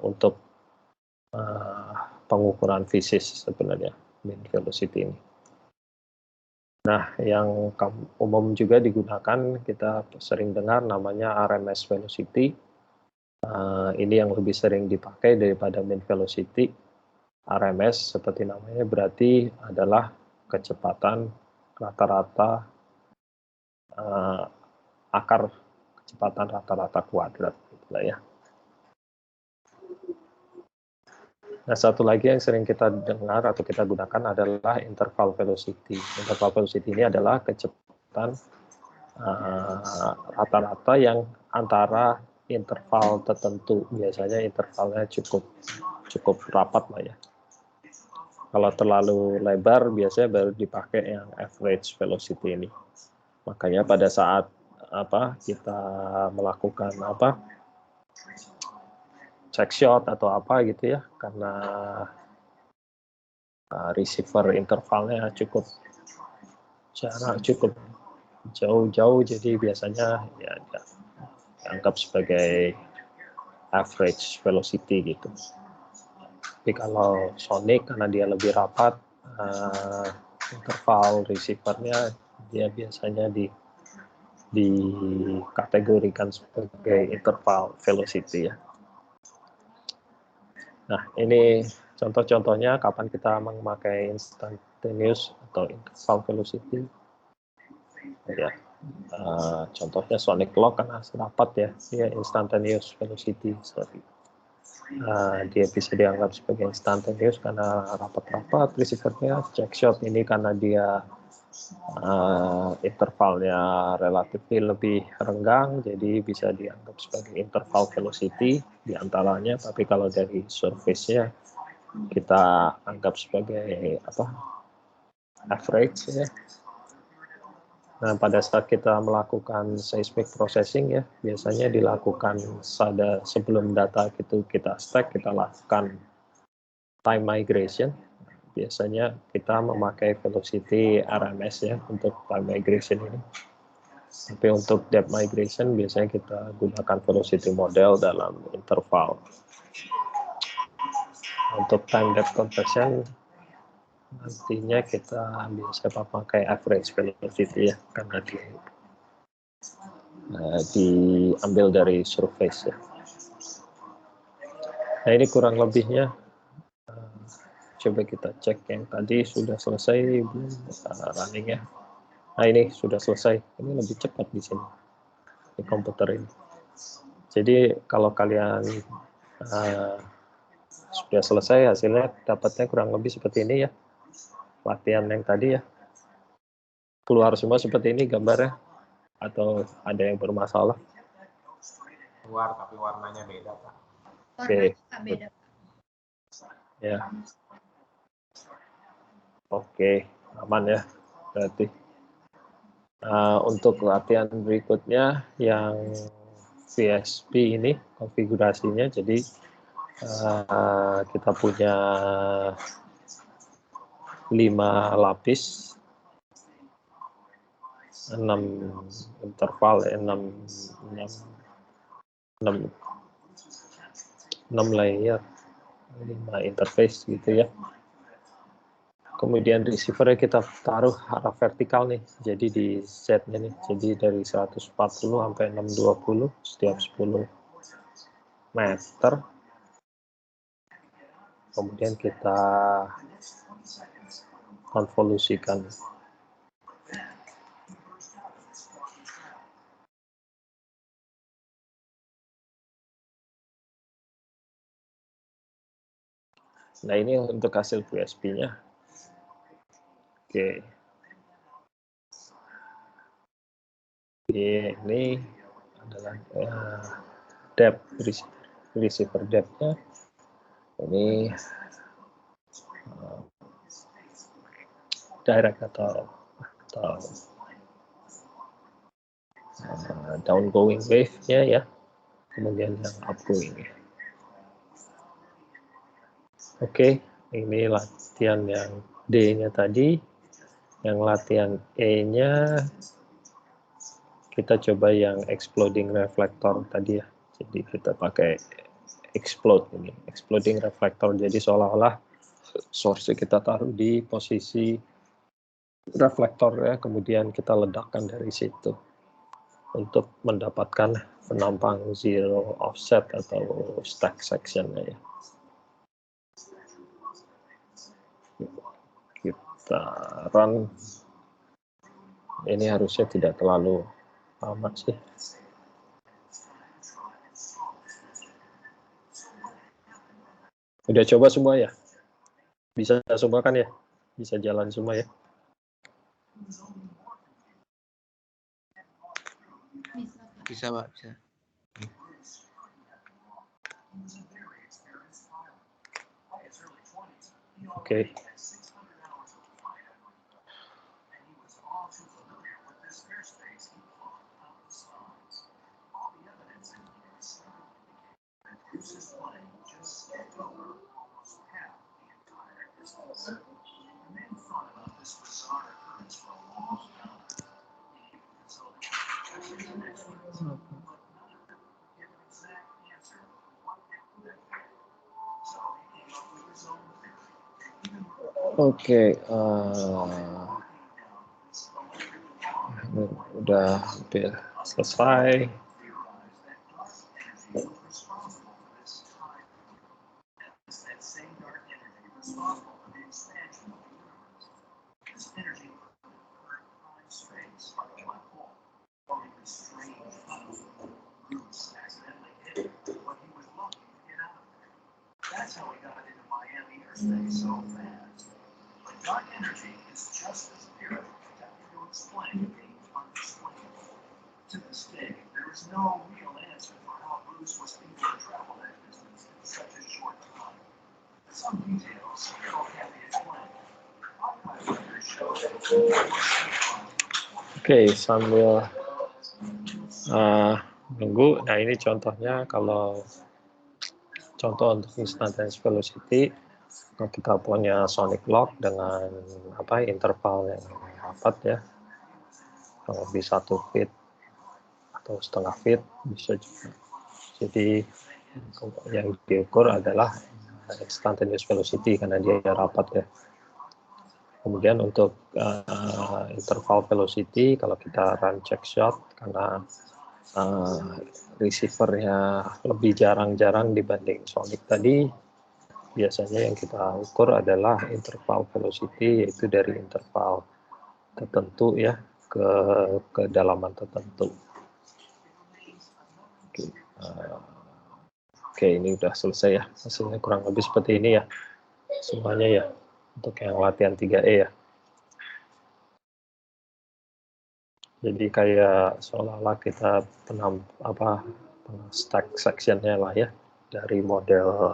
untuk pengukuran fisis sebenarnya mean velocity ini. Nah, yang umum juga digunakan, kita sering dengar namanya RMS velocity. Ini yang lebih sering dipakai daripada mean velocity. RMS seperti namanya berarti adalah kecepatan rata-rata akar kecepatan rata-rata kuadrat, gitu ya. Nah, satu lagi yang sering kita dengar atau kita gunakan adalah interval velocity. Interval velocity ini adalah kecepatan rata-rata yang antara interval tertentu. Biasanya intervalnya cukup rapat lah ya. Kalau terlalu lebar, biasanya baru dipakai yang average velocity ini. Makanya pada saat kita melakukan check shot atau apa gitu ya, karena receiver intervalnya cukup jauh-jauh, jadi biasanya ya dianggap sebagai average velocity gitu. Tapi kalau sonic, karena dia lebih rapat, interval receivernya dia biasanya dikategorikan sebagai interval velocity ya. Nah, ini contoh-contohnya kapan kita memakai instantaneous atau interval velocity. Ya, contohnya sonic clock karena rapat ya, instantaneous velocity seperti itu. dia bisa dianggap sebagai instantaneous karena rapat-rapat receivernya, check shot ini karena dia intervalnya relatif lebih renggang, jadi bisa dianggap sebagai interval velocity diantaranya. Tapi kalau dari surface-nya kita anggap sebagai average ya. Nah, pada saat kita melakukan seismic processing ya, biasanya dilakukan sebelum data itu kita stack, kita lakukan time migration. Biasanya kita memakai velocity RMS ya untuk time migration ini. Tapi untuk depth migration biasanya kita gunakan velocity model dalam interval. Untuk time depth conversion nantinya kita bisa pakai average velocity ya, karena diambil dari surface ya. Nah, ini kurang lebihnya. Coba kita cek yang tadi sudah selesai belum running ya. Nah, ini sudah selesai. Ini lebih cepat di sini di komputer ini. Jadi kalau kalian sudah selesai, hasilnya dapatnya kurang lebih seperti ini ya. Latihan yang tadi ya. Keluar semua seperti ini gambarnya, atau ada yang bermasalah? Keluar tapi warnanya beda, Pak. Warnanya beda. Ya. Oke, aman ya berarti. Untuk latihan berikutnya yang VSP ini konfigurasinya, jadi kita punya 5 lapis, 6 interval, 6 layer, 5 interface gitu ya. Kemudian receiver kita taruh arah vertikal nih, jadi di Z-nya nih, jadi dari 140 sampai 620 setiap 10 meter. Kemudian kita konvolusikan. Nah, ini untuk hasil VSP-nya. Oke. Ini adalah depth receiver depth-nya. Ini direct atau downgoing wave-nya ya. Kemudian yang upgoing. Oke, ini latihan yang D-nya tadi. Yang latihan E-nya kita coba yang exploding reflector tadi ya. Jadi kita pakai explode ini, exploding reflector. Jadi seolah-olah source kita taruh di posisi reflektor ya, kemudian kita ledakkan dari situ untuk mendapatkan penampang zero offset atau stack section-nya ya. Kita run. Ini harusnya tidak terlalu lama sih. Udah coba semua ya? Bisa semua kan ya? Bisa jalan semua ya? Bisa, Pak, bisa. Oke. Oke, udah hampir selesai. Oke, sambil nunggu. Nah, ini contohnya kalau contoh untuk instantaneous velocity, kalau kita punya sonic lock dengan interval yang rapat ya, kurang lebih 1 feet atau setengah feet bisa juga. Jadi yang diukur adalah instantaneous velocity karena dia rapat ya. Kemudian untuk interval velocity, kalau kita run check shot karena receivernya lebih jarang-jarang dibanding sonic tadi, biasanya yang kita ukur adalah interval velocity, yaitu dari interval tertentu ya ke kedalaman tertentu. Oke, ini udah selesai ya, hasilnya kurang lebih seperti ini ya semuanya ya untuk yang latihan 3E ya. Jadi kayak seolah-olah kita stack sectionnya lah ya dari model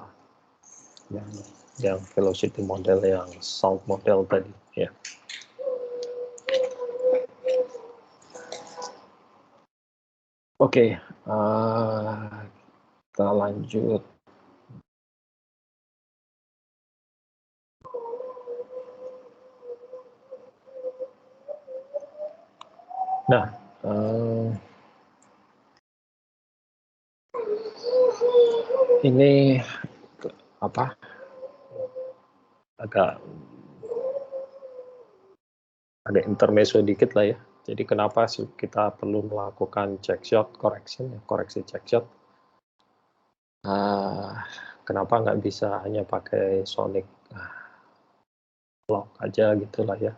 yang velocity model yang sound model tadi ya. Oke, kita lanjut. Nah, ini agak ada intermezzo dikit lah ya. Jadi kenapa kita perlu melakukan check shot correction, koreksi check shot? Kenapa nggak bisa hanya pakai sonic lock aja gitulah ya?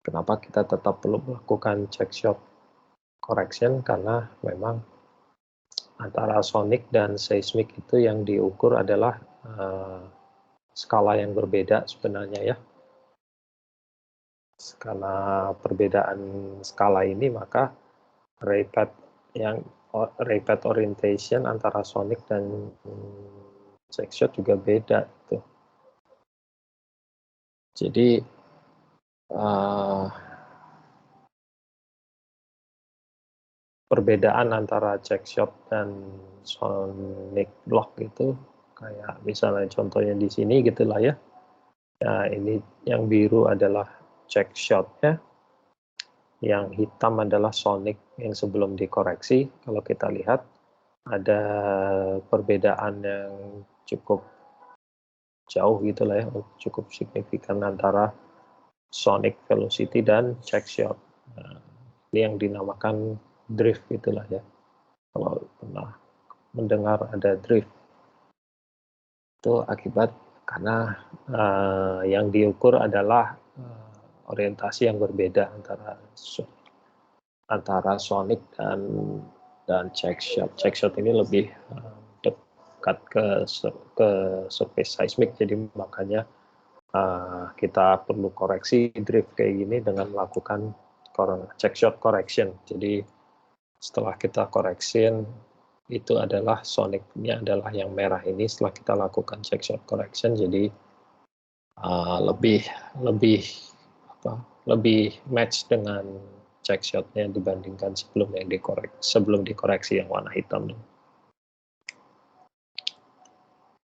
Kenapa kita tetap perlu melakukan check shot correction? Karena memang antara sonic dan seismic itu yang diukur adalah skala yang berbeda sebenarnya ya. Karena perbedaan skala ini, maka ray-path orientation antara sonic dan check shot juga beda tuh. Jadi perbedaan antara check shot dan sonic block itu kayak misalnya contohnya di sini gitulah ya. Nah, ini yang biru adalah check shot-nya, yang hitam adalah sonic yang sebelum dikoreksi. Kalau kita lihat ada perbedaan yang cukup jauh gitulah ya, cukup signifikan antara sonic velocity dan check shot. Nah, ini yang dinamakan drift gitulah ya. Kalau pernah mendengar ada drift, itu akibat karena yang diukur adalah orientasi yang berbeda antara sonic dan check shot. Check shot ini lebih dekat ke surface seismic, jadi makanya kita perlu koreksi drift kayak gini dengan melakukan check shot correction. Jadi setelah kita koreksin, itu adalah sonicnya adalah yang merah ini. Setelah kita lakukan check shot correction, jadi lebih match dengan check shotnya dibandingkan sebelum dikoreksi yang warna hitam.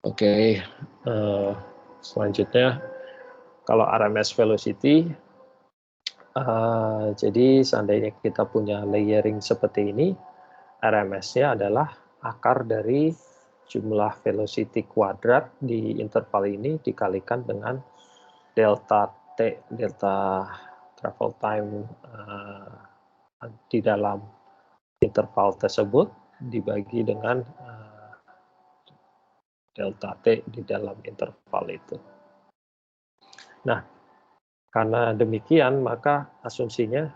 Oke, selanjutnya kalau RMS velocity, jadi seandainya kita punya layering seperti ini, RMS-nya adalah akar dari jumlah velocity kuadrat di interval ini dikalikan dengan delta T, delta travel time di dalam interval tersebut dibagi dengan delta T di dalam interval itu. Nah, karena demikian, maka asumsinya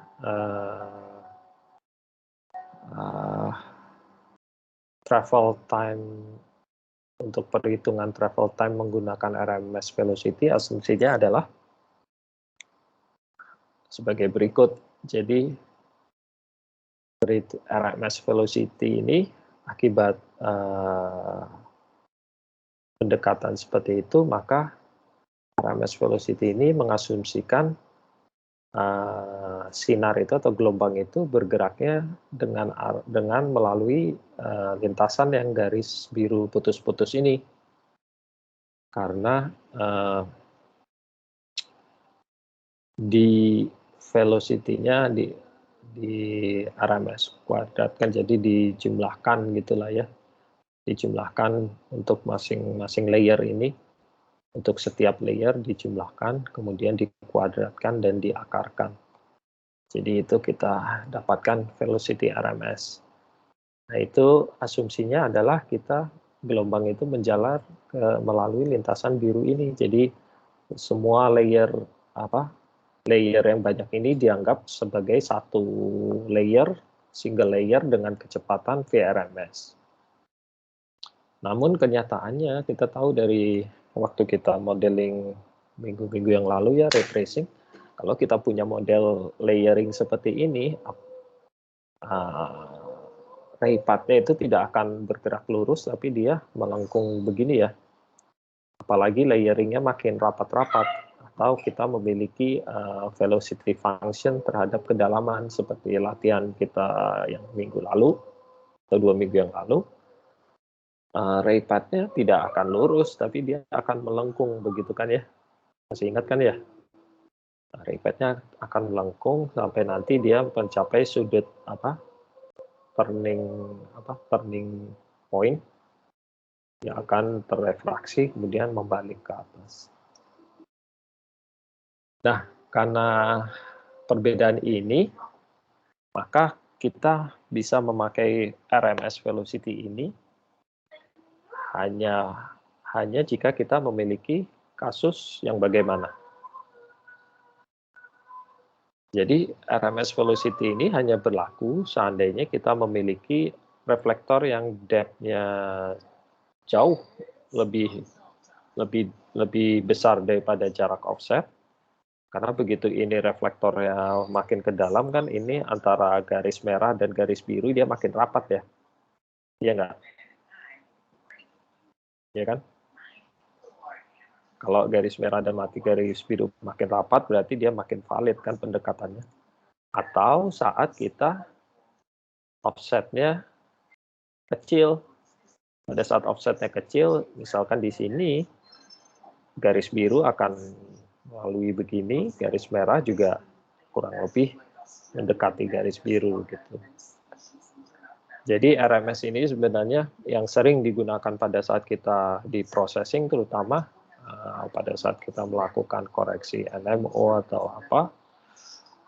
travel time untuk perhitungan travel time menggunakan RMS velocity, asumsinya adalah sebagai berikut. Jadi RMS velocity ini akibat pendekatan seperti itu, maka RMS velocity ini mengasumsikan sinar itu atau gelombang itu bergeraknya dengan melalui lintasan yang garis biru putus-putus ini, karena di velocity-nya di RMS kuadrat kan, jadi dijumlahkan gitulah ya, dijumlahkan untuk masing-masing layer ini, untuk setiap layer dijumlahkan, kemudian dikuadratkan dan diakarkan. Jadi itu kita dapatkan velocity RMS. Nah itu asumsinya adalah gelombang itu menjalar melalui lintasan biru ini. Jadi semua layer yang banyak ini dianggap sebagai satu layer, single layer dengan kecepatan VRMS. Namun kenyataannya kita tahu dari waktu kita modeling minggu-minggu yang lalu ya, ray tracing, kalau kita punya model layering seperti ini, ray path-nya itu tidak akan bergerak lurus, tapi dia melengkung begini ya. Apalagi layering-nya makin rapat-rapat, atau kita memiliki velocity function terhadap kedalaman, seperti latihan kita yang minggu lalu, atau 2 minggu yang lalu. Ray path-nya tidak akan lurus, tapi dia akan melengkung, begitu kan ya? Masih ingat kan ya? Ray path-nya akan melengkung sampai nanti dia mencapai sudut turning point yang akan terrefraksi kemudian membalik ke atas. Nah, karena perbedaan ini, maka kita bisa memakai RMS velocity ini hanya jika kita memiliki kasus yang bagaimana. Jadi RMS velocity ini hanya berlaku seandainya kita memiliki reflektor yang depth-nya jauh lebih besar daripada jarak offset. Karena begitu ini reflektornya makin ke dalam kan, ini antara garis merah dan garis biru dia makin rapat ya. Iya nggak? Iya kan? Kalau garis merah dan garis biru makin rapat, berarti dia makin valid kan pendekatannya. Atau saat kita offsetnya kecil. Pada saat offsetnya kecil, misalkan di sini garis biru akan melalui begini, garis merah juga kurang lebih mendekati garis biru gitu. Jadi RMS ini sebenarnya yang sering digunakan pada saat kita di processing, terutama pada saat kita melakukan koreksi NMO atau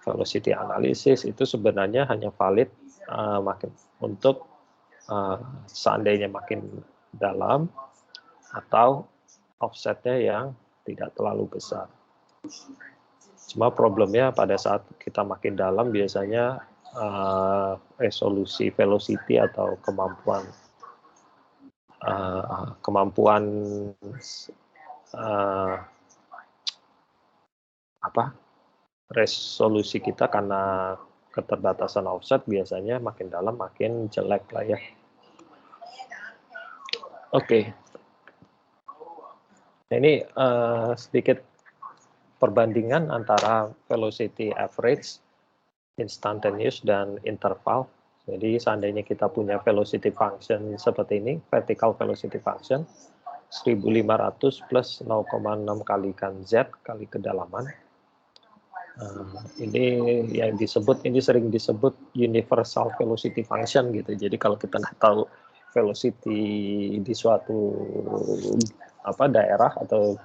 velocity analysis, itu sebenarnya hanya valid untuk seandainya makin dalam atau offsetnya yang tidak terlalu besar. Cuma problemnya pada saat kita makin dalam biasanya resolusi velocity atau kemampuan resolusi kita karena keterbatasan offset biasanya makin dalam makin jelek lah ya. Oke. Ini sedikit perbandingan antara velocity average, instantaneous, dan interval. Jadi seandainya kita punya velocity function seperti ini, vertical velocity function, 1500 plus 0,6 kalikan Z kali kedalaman. Ini yang sering disebut universal velocity function gitu. Jadi kalau kita nggak tahu velocity di suatu daerah atau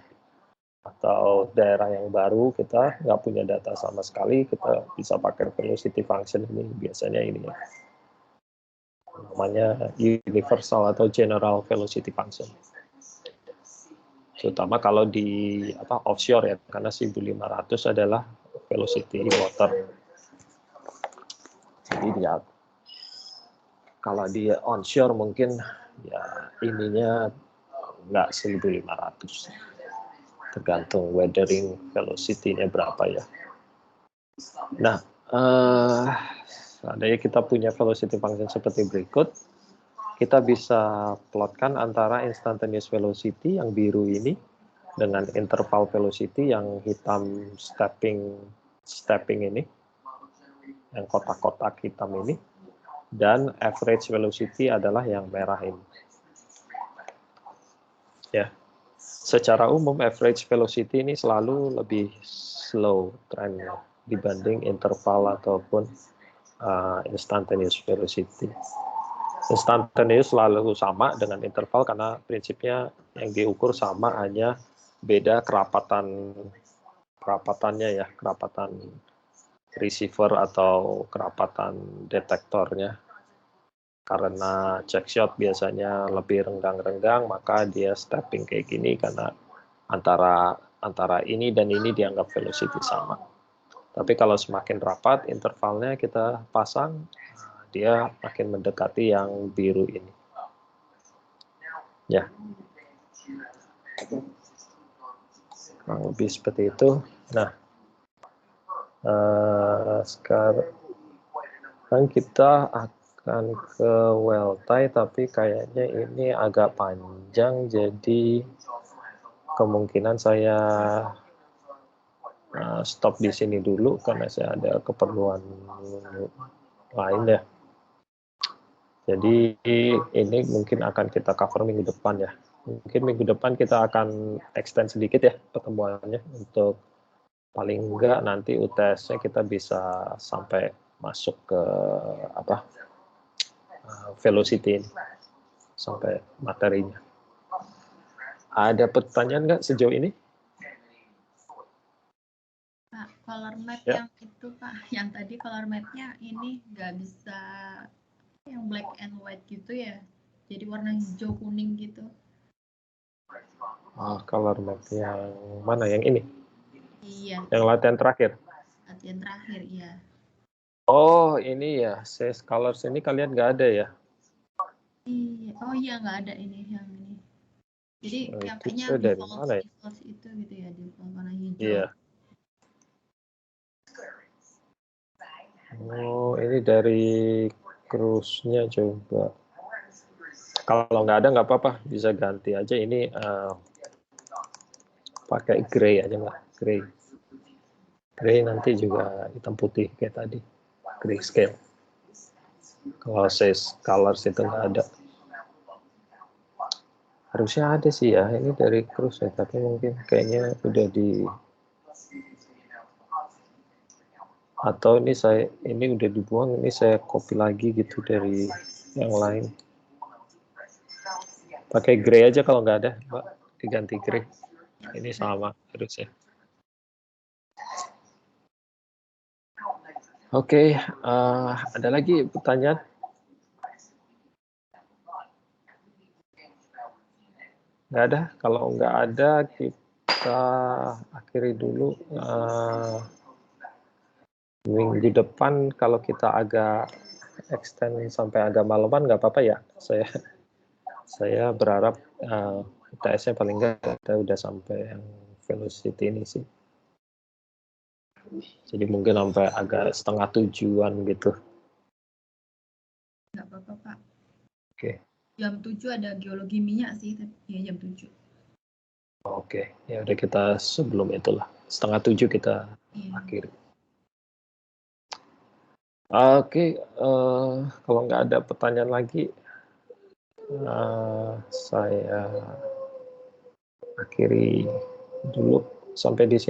daerah yang baru, kita nggak punya data sama sekali, kita bisa pakai velocity function ini, biasanya ini ya, namanya universal atau general velocity function, terutama kalau di offshore ya, karena 1500 adalah velocity water. Jadi dia kalau di onshore mungkin ya ininya nggak 1500. Tergantung weathering velocity-nya berapa ya. Nah, seandainya kita punya velocity function seperti berikut, kita bisa plotkan antara instantaneous velocity yang biru ini dengan interval velocity yang hitam stepping ini, yang kotak-kotak hitam ini, dan average velocity adalah yang merah ini. Ya. Secara umum average velocity ini selalu lebih slow trennya dibanding interval ataupun instantaneous velocity. Instantaneous selalu sama dengan interval karena prinsipnya yang diukur sama, hanya beda kerapatannya ya, kerapatan receiver atau kerapatan detektornya. Karena check shot biasanya lebih renggang-renggang, maka dia stepping kayak gini karena antara ini dan ini dianggap velocity sama. Tapi kalau semakin rapat intervalnya kita pasang, dia makin mendekati yang biru ini. Ya. Kurang lebih seperti itu. Nah, sekarang kita akan ke well tie, tapi kayaknya ini agak panjang, jadi kemungkinan saya stop di sini dulu karena saya ada keperluan lain ya. Jadi ini mungkin akan kita cover minggu depan ya. Mungkin minggu depan kita akan extend sedikit ya pertemuannya, untuk paling enggak nanti UTS-nya kita bisa sampai masuk ke velocity ini, sampai materinya. Ada pertanyaan nggak sejauh ini? Pak, color map Ya. yang itu Pak, yang tadi color mapnya ini nggak bisa yang black and white gitu ya, jadi warna hijau kuning gitu. Color map yang mana? Yang ini? Iya, Yang latihan terakhir? latihan terakhir iya. Oh, ini ya, Says Colors ini kalian nggak ada ya? Iya, oh iya nggak ada ini yang ini. Jadi Oh, yang itu kayaknya saya dari default mana ya? itu gitu ya, default warna hijau. Iya. Oh, ini dari cruise-nya coba. Kalau nggak ada nggak apa-apa, bisa ganti aja. Ini pakai gray aja nggak? Gray. Gray nanti juga hitam putih kayak tadi. Gray scale. Kalau Says Colors itu nggak ada. Harusnya ada sih ya, ini dari cruise ya, tapi mungkin kayaknya udah di, atau ini udah dibuang, ini saya copy lagi gitu dari yang lain. Pakai gray aja kalau nggak ada, Mbak, diganti gray. Ini sama harusnya. Oke, ada lagi pertanyaan? Nggak ada. Kalau nggak ada, kita akhiri dulu. Minggu depan kalau kita agak extend sampai agak malaman nggak apa-apa ya. Saya berharap UTS-nya paling nggak kita udah sampai yang velocity ini sih. Jadi mungkin sampai agak 6:30-an gitu. Nggak apa-apa Pak. Oke. Jam 7 ada geologi minyak sih, tapi ya jam 7. Oke, ya udah kita sebelum itulah. 6:30 kita akhiri. Oke, kalau nggak ada pertanyaan lagi, saya akhiri dulu sampai di sini.